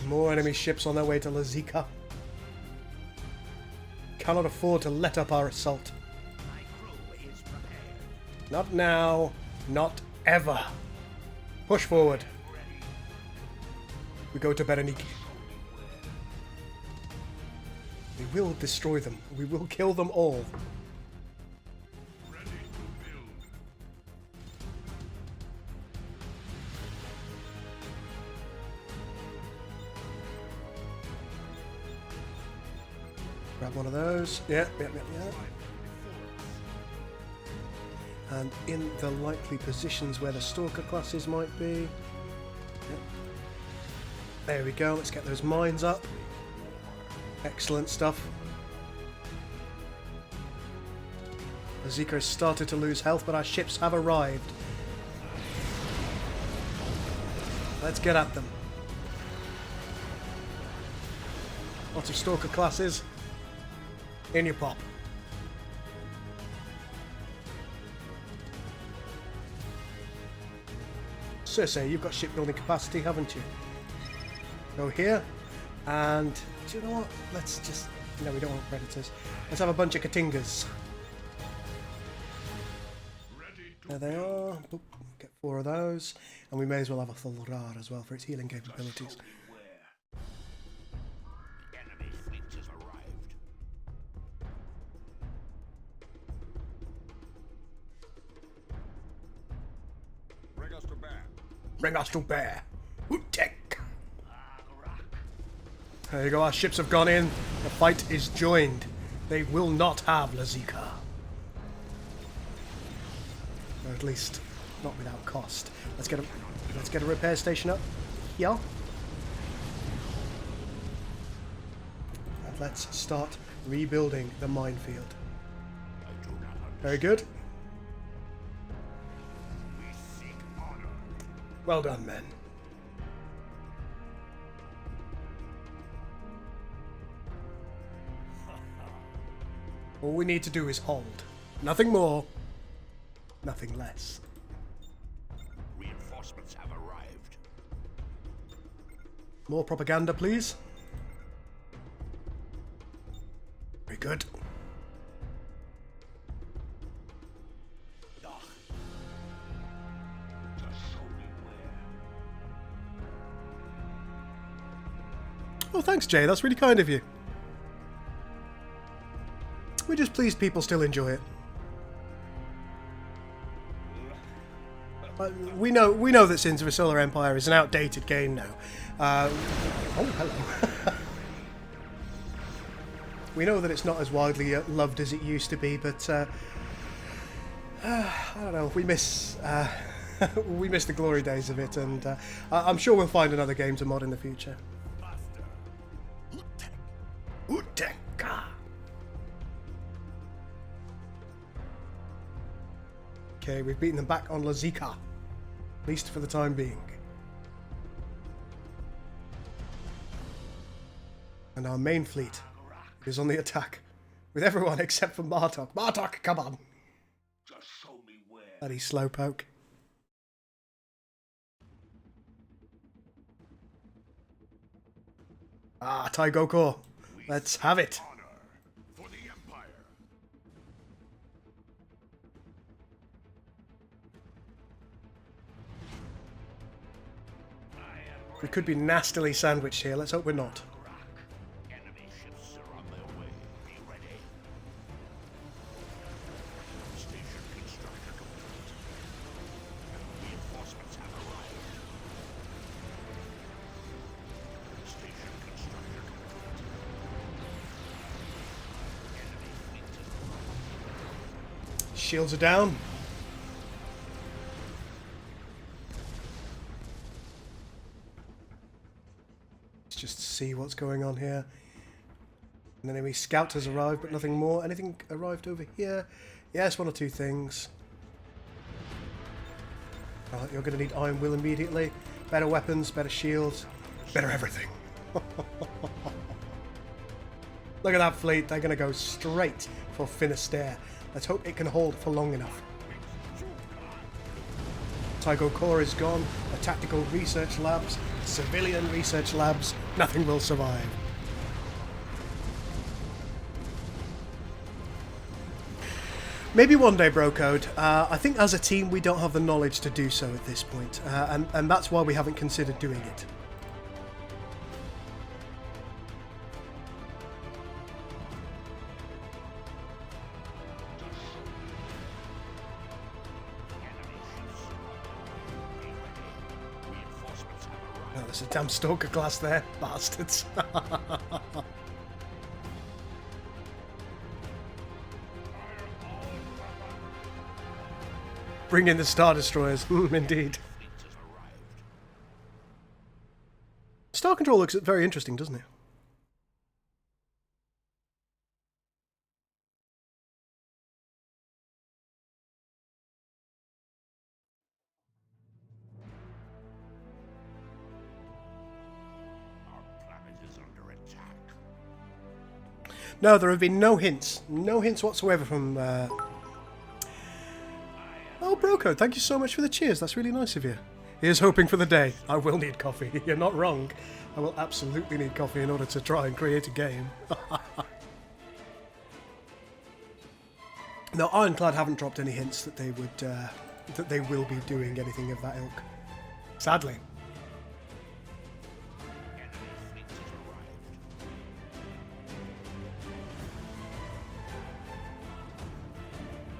S1: More enemy ships on their way to Lazika. Cannot afford to let up our assault.
S2: My crew is prepared.
S1: Not now, not ever. Push forward. We go to Bereniki. We will destroy them. We will kill them all. Grab one of those. Yeah. And in the likely positions where the stalker classes might be. Yep. There we go. Let's get those mines up. Excellent stuff. Azika has started to lose health, but our ships have arrived. Let's get at them. Lots of stalker classes. In you pop. Cersei, you've got shipbuilding capacity, haven't you? Go here, and do you know what? Let's just... No, we don't want predators. Let's have a bunch of Katingas. There they are. Boop. Get 4 of those, and we may as well have a Thulrar as well for its healing capabilities.
S2: Enemy fleet has arrived. Bring us to bear.
S1: Bring us to bear. Utek. There you go, our ships have gone in. The fight is joined. They will not have Lazika. Or at least, not without cost. Let's get a repair station up. Yeah. And let's start rebuilding the minefield. Very good.
S2: We seek honor.
S1: Well done, men. All we need to do is hold. Nothing more, nothing less.
S2: Reinforcements have arrived.
S1: More propaganda, please. Very good. Oh, thanks, Jay. That's really kind of you. We're just pleased people still enjoy it. We know that Sins of a Solar Empire is an outdated game now. Oh, hello. We know that it's not as widely loved as it used to be, but I don't know. We miss we miss the glory days of it, and I'm sure we'll find another game to mod in the future. Uteka. Okay, we've beaten them back on Lazika. At least for the time being. And our main fleet is on the attack. With everyone except for Martok. Martok, come on!
S2: Just show me where.
S1: Bloody slowpoke. Ah, Taigokor. Let's have it.
S2: Honor for the Empire.
S1: We could be nastily sandwiched here. Let's hope we're not.
S2: Enemy ships are on their way. Be ready. Station construction complete. Reinforcements have arrived. Station construction complete. Enemy fleet is arrived.
S1: Shields are down. Let's just see what's going on here. An enemy scout has arrived, but nothing more. Anything arrived over here? Yes, one or two things. Right, you're going to need Iron Will immediately. Better weapons, better shields, better everything. Look at that fleet. They're going to go straight for Finisterre. Let's hope it can hold for long enough. Taigokor is gone. The tactical research labs, civilian research labs, nothing will survive. Maybe one day, Bro Code. I think as a team we don't have the knowledge to do so at this point, and that's why we haven't considered doing it. Oh, there's a damn stalker class there, bastards. Bring in the Star Destroyers, indeed. Star Control looks very interesting, doesn't it?
S2: Our planet is under attack.
S1: No, there have been no hints. No hints whatsoever from... Oh, Broco, thank you so much for the cheers. That's really nice of you. Here's hoping for the day. I will need coffee. You're not wrong. I will absolutely need coffee in order to try and create a game. No, Ironclad haven't dropped any hints that they would, that they will be doing anything of that ilk. Sadly.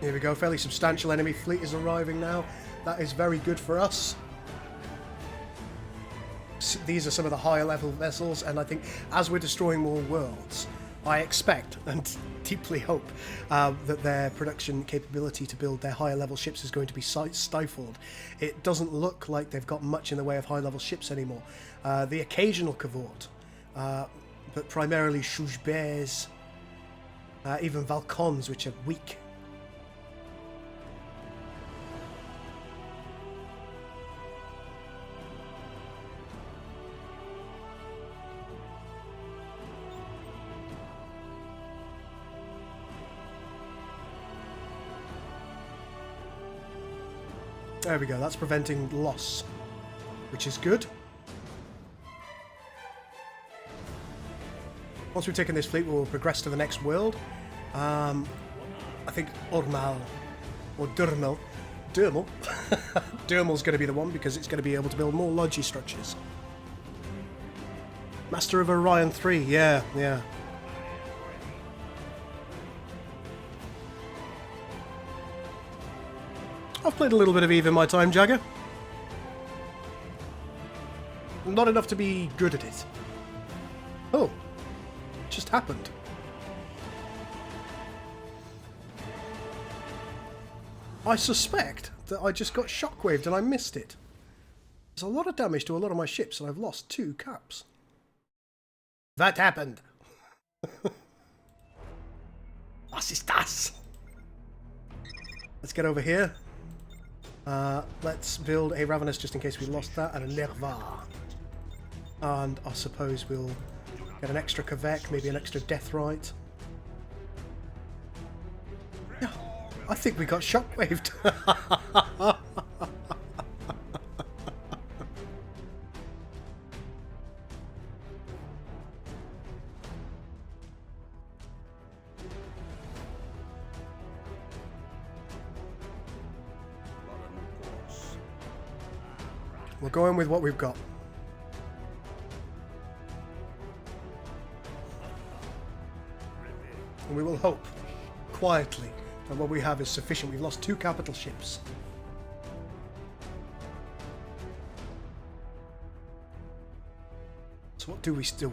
S1: Here we go, fairly substantial enemy fleet is arriving now. That is very good for us. These are some of the higher level vessels, and I think as we're destroying more worlds, I expect and deeply hope that their production capability to build their higher level ships is going to be stifled. It doesn't look like they've got much in the way of high level ships anymore. The occasional cavort, but primarily Shujbears, even Valcons, which are weak. There we go, that's preventing loss, which is good. Once we've taken this fleet, we'll progress to the next world. I think Ormal, or Durmal. Durmal's going to be the one, because it's going to be able to build more logi structures. Master of Orion 3, yeah. I've played a little bit of EVE in my time, Jagger. Not enough to be good at it. Oh, it just happened. I suspect that I just got shockwaved and I missed it. There's a lot of damage to a lot of my ships and I've lost 2 caps. That happened. Was ist das? Let's get over here. Let's build a Ravenous just in case we lost that, and a Nervar. And I suppose we'll get an extra Kavek, maybe an extra Deathrite. Yeah, I think we got shockwaved. We're going with what we've got. And we will hope, quietly, that what we have is sufficient. We've lost 2 capital ships. So what do we still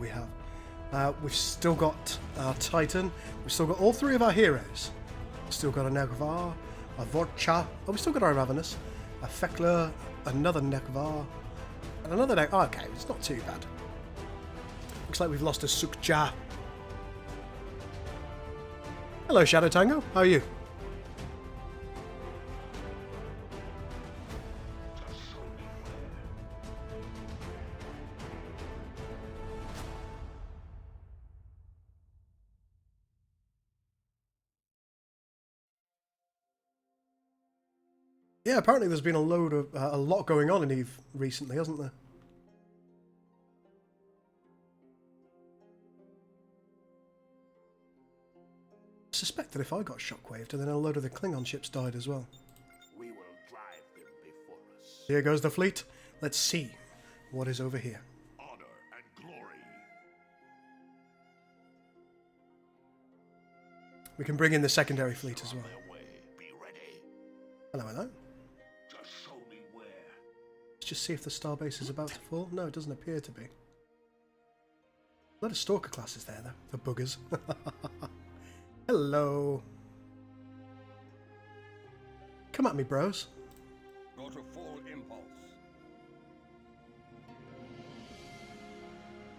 S1: have? We've still got our Titan. We've still got all 3 of our heroes. We've still got a Negvar, a Vorcha. Oh, we've still got our Ravenous, a Fekler, another Negvar, and another Negvar. Oh, okay, it's not too bad. Looks like we've lost a Sukja. Hello, Shadow Tango. How are you? Yeah, apparently there's been a lot going on in EVE recently, hasn't there? I suspect that if I got shockwaved, and then a load of the Klingon ships died as well.
S2: We will drive them before us.
S1: Here goes the fleet. Let's see what is over here.
S2: Honor and glory.
S1: We can bring in the secondary fleet as well.
S2: Be ready.
S1: Hello, hello.
S2: Just show me where.
S1: Let's just see if the starbase is about to fall. No, it doesn't appear to be. A lot of stalker classes there, though. The buggers. Hello. Come at me, bros.
S3: Go to full impulse.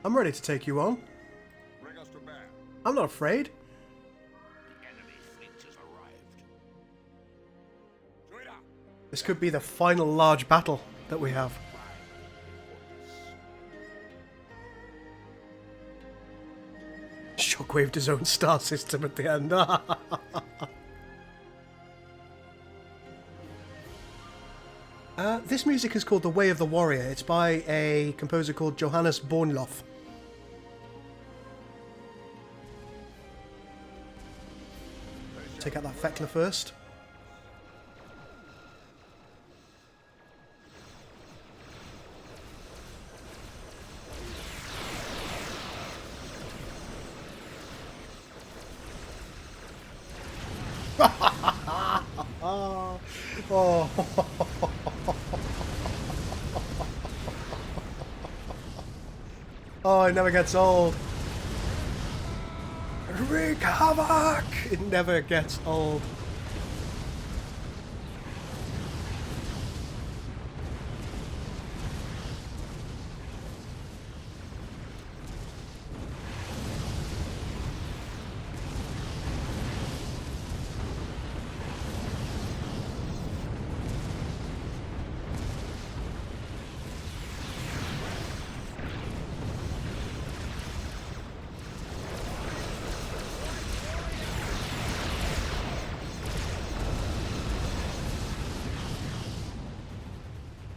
S1: I'm ready to take you on.
S3: Bring us to bear.
S1: I'm not afraid.
S2: The enemy fleet has arrived.
S3: Druida!
S1: This could be the final large battle that we have. Shockwaved his own star system at the end. This music is called The Way of the Warrior. It's by a composer called Johannes Bornloff. Take out that Fekler first. Oh. Oh, it never gets old. Wreak havoc! It never gets old.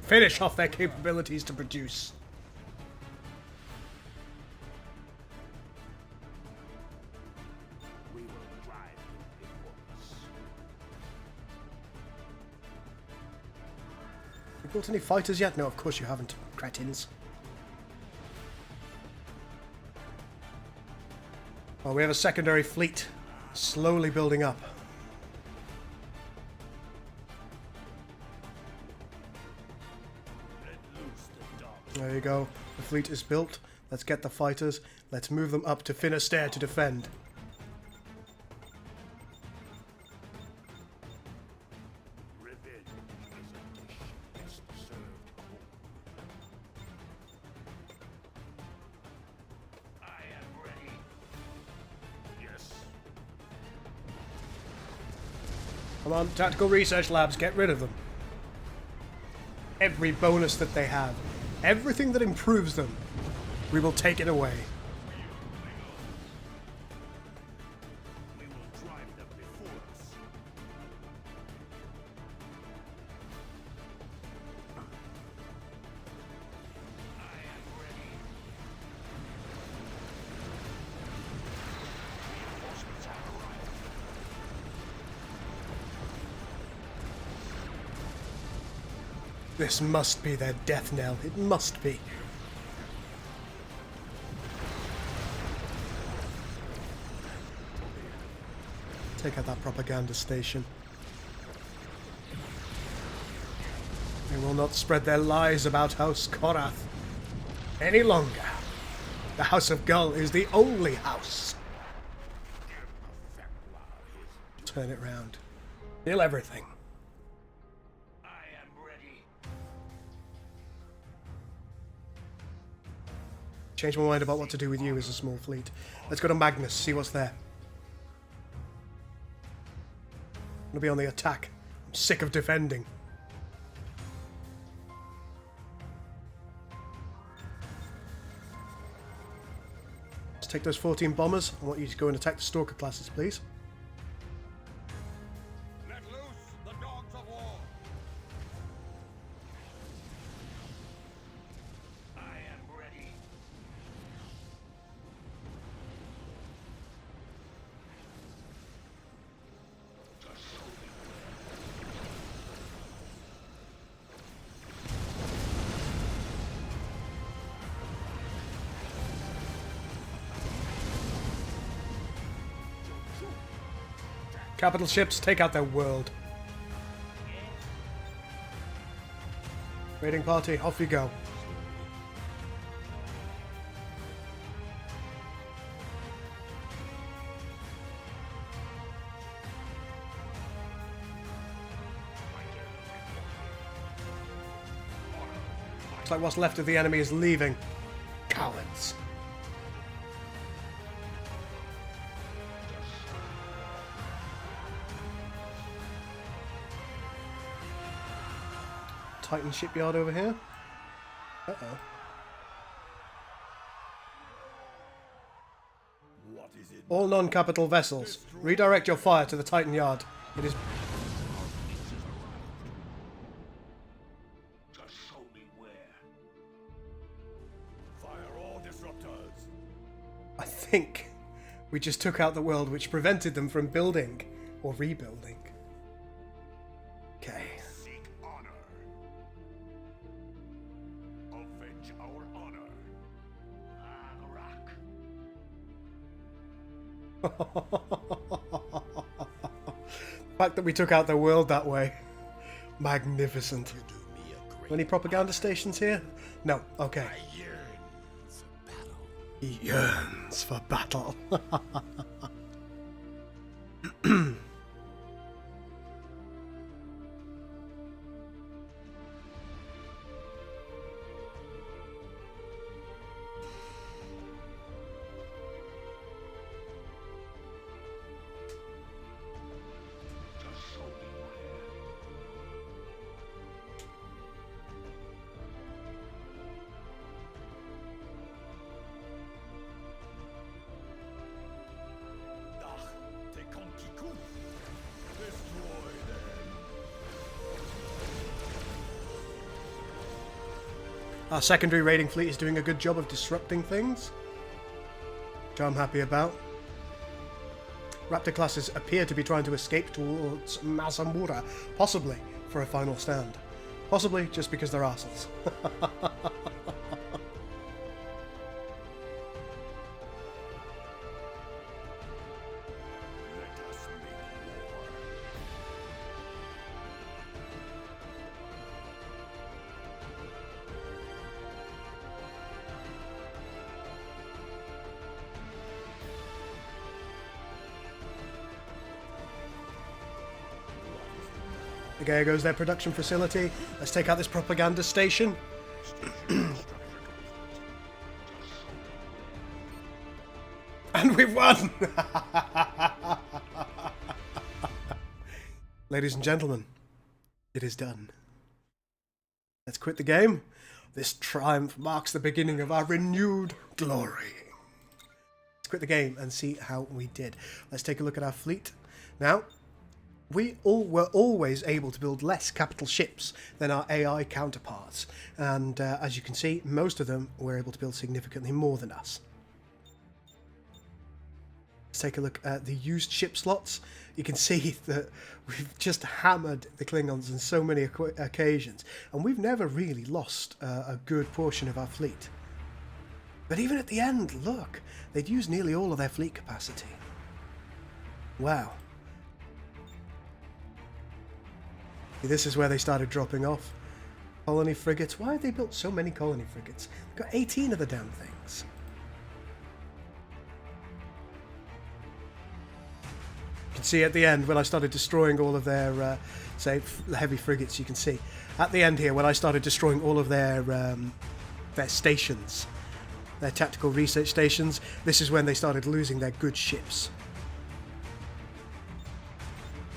S1: Finish off their capabilities to produce.
S2: We will drive them before us.
S1: You built any fighters yet? No, of course you haven't, cretins. Well, we have a secondary fleet slowly building up. There you go. The fleet is built. Let's get the fighters. Let's move them up to Finisterre to defend.
S2: Revenge is a dish best served cold. I am ready. Yes.
S1: Come on, Tactical Research Labs, get rid of them. every bonus that they have, everything that improves them, we will take it away.
S2: We will drive them before us. I am ready. Reinforcements have arrived.
S1: This must be their death knell. It must be. Take out that propaganda station. They will not spread their lies about House Korath any longer. The House of Gul is the only house. Turn it round. Kill everything.
S2: I am ready.
S1: Change my mind about what to do with you as a small fleet. Let's go to Magnus, see what's there. I'm gonna be on the attack. I'm sick of defending. Let's take those 14 bombers. I want you to go and attack the Stalker classes, please.
S3: Let loose the dogs of war.
S2: I am ready.
S1: Capital ships, take out their world. Raiding party, off you go. Looks like what's left of the enemy is leaving. Cowards. Titan shipyard over here. Uh-oh.
S3: What is it?
S1: All non-capital vessels, redirect your fire to the Titan yard. It is...
S2: Just show me where.
S3: Fire all disruptors.
S1: I think we just took out the world which prevented them from building or rebuilding. Okay.
S2: Seek honor. Avenge our honor. Agrak.
S1: The fact that we took out their world that way. Magnificent. Any propaganda stations here? No. Okay. He yearns for battle. Our secondary raiding fleet is doing a good job of disrupting things, which I'm happy about. Raptor classes appear to be trying to escape towards Mazamura, possibly for a final stand. Possibly just because they're arseholes. There goes their production facility. Let's take out this propaganda station. And we've won! Ladies and gentlemen, it is done. Let's quit the game. This triumph marks the beginning of our renewed glory. Let's quit the game and see how we did. Let's take a look at our fleet. Now, we were always able to build less capital ships than our AI counterparts. And as you can see, most of them were able to build significantly more than us. Let's take a look at the used ship slots. You can see that we've just hammered the Klingons on so many occasions, and we've never really lost a good portion of our fleet. But even at the end, look, they'd used nearly all of their fleet capacity. Wow. This is where they started dropping off. Colony frigates. Why have they built so many colony frigates? They've got 18 of the damn things. You can see at the end when I started destroying all of their, say, heavy frigates. You can see at the end here when I started destroying all of their stations, their tactical research stations. This is when they started losing their good ships,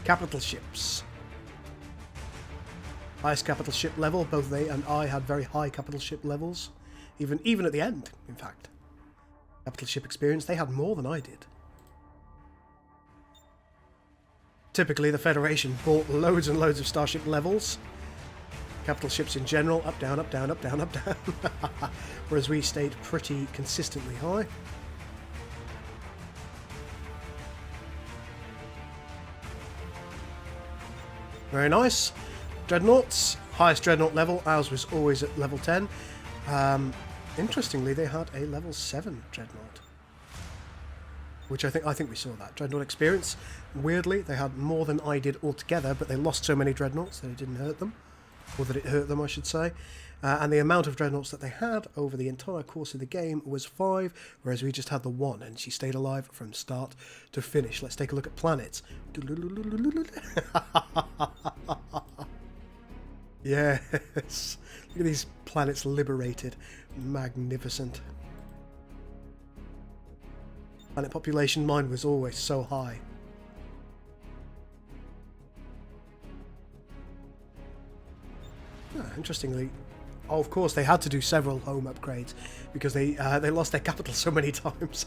S1: capital ships. Highest capital ship level. Both they and I had very high capital ship levels, even at the end. In fact, capital ship experience. They had more than I did. Typically, the Federation bought loads and loads of starship levels. Capital ships in general, up, down, up, down, up, down, up, down. Whereas we stayed pretty consistently high. Very nice. Dreadnoughts, highest dreadnought level. Ours was always at level 10. Interestingly, they had a level 7 dreadnought, which I think we saw that. Dreadnought experience. Weirdly, they had more than I did altogether, but they lost so many dreadnoughts that it didn't hurt them. Or that it hurt them, I should say. And the amount of dreadnoughts that they had over the entire course of the game was 5, whereas we just had the 1, and she stayed alive from start to finish. Let's take a look at planets. Yes. Look at these planets liberated. Magnificent. Planet population, mine was always so high. Interestingly, of course, they had to do several home upgrades because they lost their capital so many times.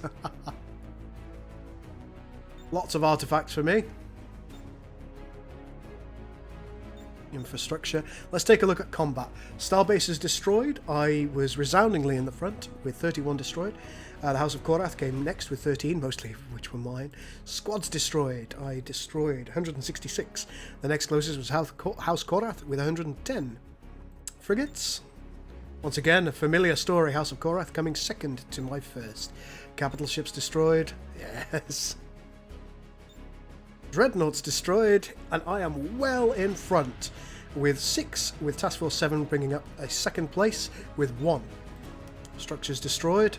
S1: Lots of artifacts for me. Infrastructure. Let's take a look at combat. Starbases destroyed. I was resoundingly in the front with 31 destroyed. The House of Korath came next with 13, mostly of which were mine. Squads destroyed. I destroyed 166. The next closest was House Korath with 110. Frigates. Once again, a familiar story. House of Korath coming second to my first. Capital ships destroyed. Yes. Dreadnoughts destroyed, and I am well in front with 6, with Task Force 7 bringing up a second place with 1. Structures destroyed.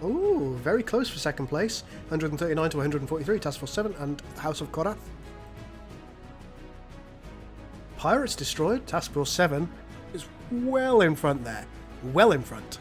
S1: Ooh, very close for second place. 139 to 143, Task Force 7 and House of Korath. Pirates destroyed. Task Force 7 is well in front there. Well in front.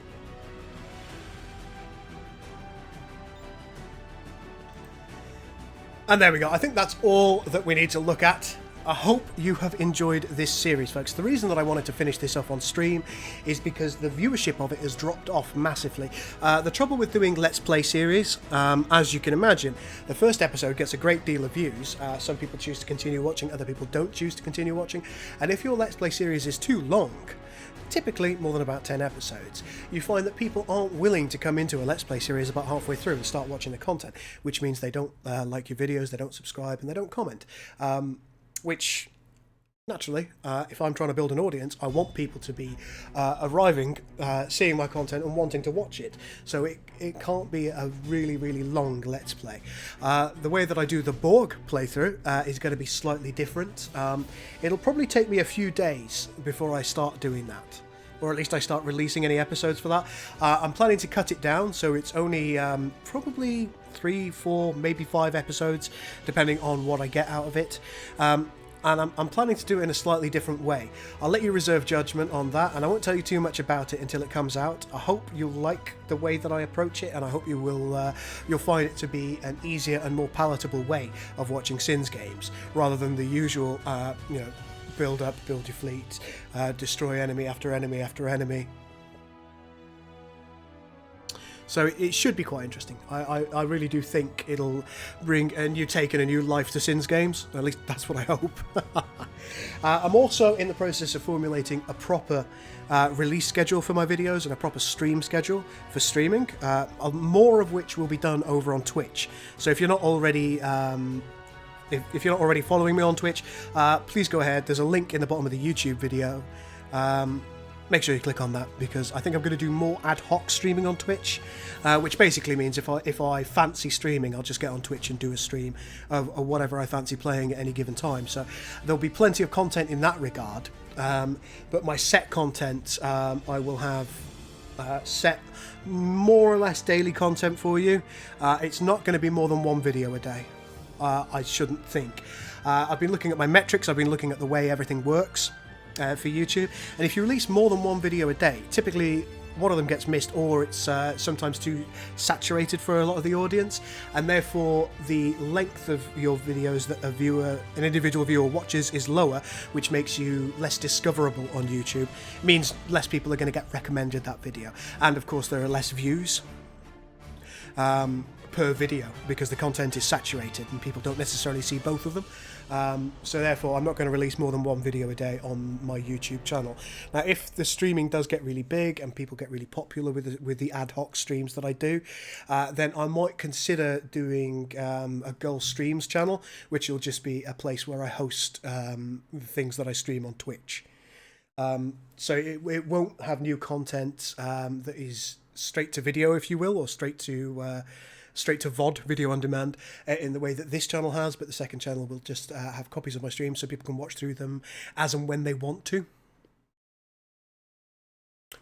S1: And there we go. I think that's all that we need to look at. I hope you have enjoyed this series, folks. The reason that I wanted to finish this off on stream is because the viewership of it has dropped off massively. The trouble with doing Let's Play series, as you can imagine, the first episode gets a great deal of views. Some people choose to continue watching, other people don't choose to continue watching. And if your Let's Play series is too long, typically more than about 10 episodes, you find that people aren't willing to come into a Let's Play series about halfway through and start watching the content, which means they don't like your videos, they don't subscribe, and they don't comment. Which, naturally, if I'm trying to build an audience, I want people to be arriving, seeing my content and wanting to watch it. So it can't be a really, really long Let's Play. The way that I do the Borg playthrough is going to be slightly different. It'll probably take me a few days before I start doing that. Or at least I start releasing any episodes for that. I'm planning to cut it down, so it's only probably 3, 4, maybe 5 episodes, depending on what I get out of it. And I'm planning to do it in a slightly different way. I'll let you reserve judgment on that, and I won't tell you too much about it until it comes out. I hope you'll like the way that I approach it, and I hope you'll find it to be an easier and more palatable way of watching Sins games, rather than the usual, build up, build your fleet, destroy enemy after enemy after enemy. So it should be quite interesting. I really do think it'll bring a new take and a new life to Sins games. At least that's what I hope. I'm also in the process of formulating a proper release schedule for my videos and a proper stream schedule for streaming, more of which will be done over on Twitch. So if you're not already if you're not already following me on Twitch, please go ahead. There's a link in the bottom of the YouTube video. Make sure you click on that, because I think I'm going to do more ad hoc streaming on Twitch, which basically means if I fancy streaming, I'll just get on Twitch and do a stream of whatever I fancy playing at any given time. So there'll be plenty of content in that regard. But my set content, I will have set more or less daily content for you. It's not going to be more than one video a day. I shouldn't think. I've been looking at my metrics. I've been looking at the way everything works for YouTube, and if you release more than one video a day, typically one of them gets missed, or it's sometimes too saturated for a lot of the audience, and therefore the length of your videos that an individual viewer watches is lower, which makes you less discoverable on YouTube. It means less people are going to get recommended that video, and of course there are less views per video, because the content is saturated and people don't necessarily see both of them. So therefore I'm not going to release more than one video a day on my YouTube channel. Now if the streaming does get really big and people get really popular with the ad hoc streams that I do, then I might consider doing a Gul Streams channel, which will just be a place where I host the things that I stream on Twitch. So it won't have new content that is straight to video, if you will, or straight to VOD, video on demand, in the way that this channel has, but the second channel will just have copies of my streams so people can watch through them as and when they want to.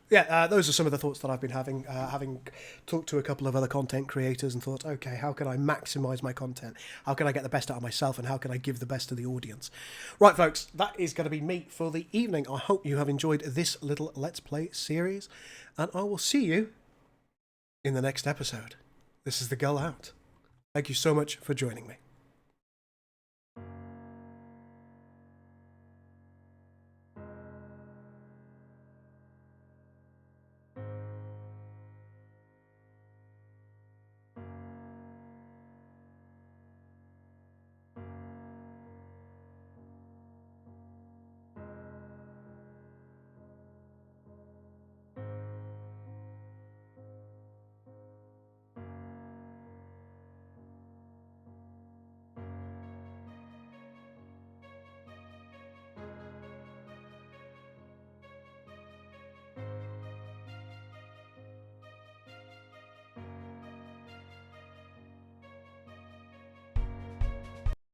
S1: Yeah, those are some of the thoughts that I've been having talked to a couple of other content creators and thought, okay, how can I maximize my content? How can I get the best out of myself, and how can I give the best to the audience? Right, folks, that is going to be me for the evening. I hope you have enjoyed this little Let's Play series, and I will see you in the next episode. This is the Gul out. Thank you so much for joining me.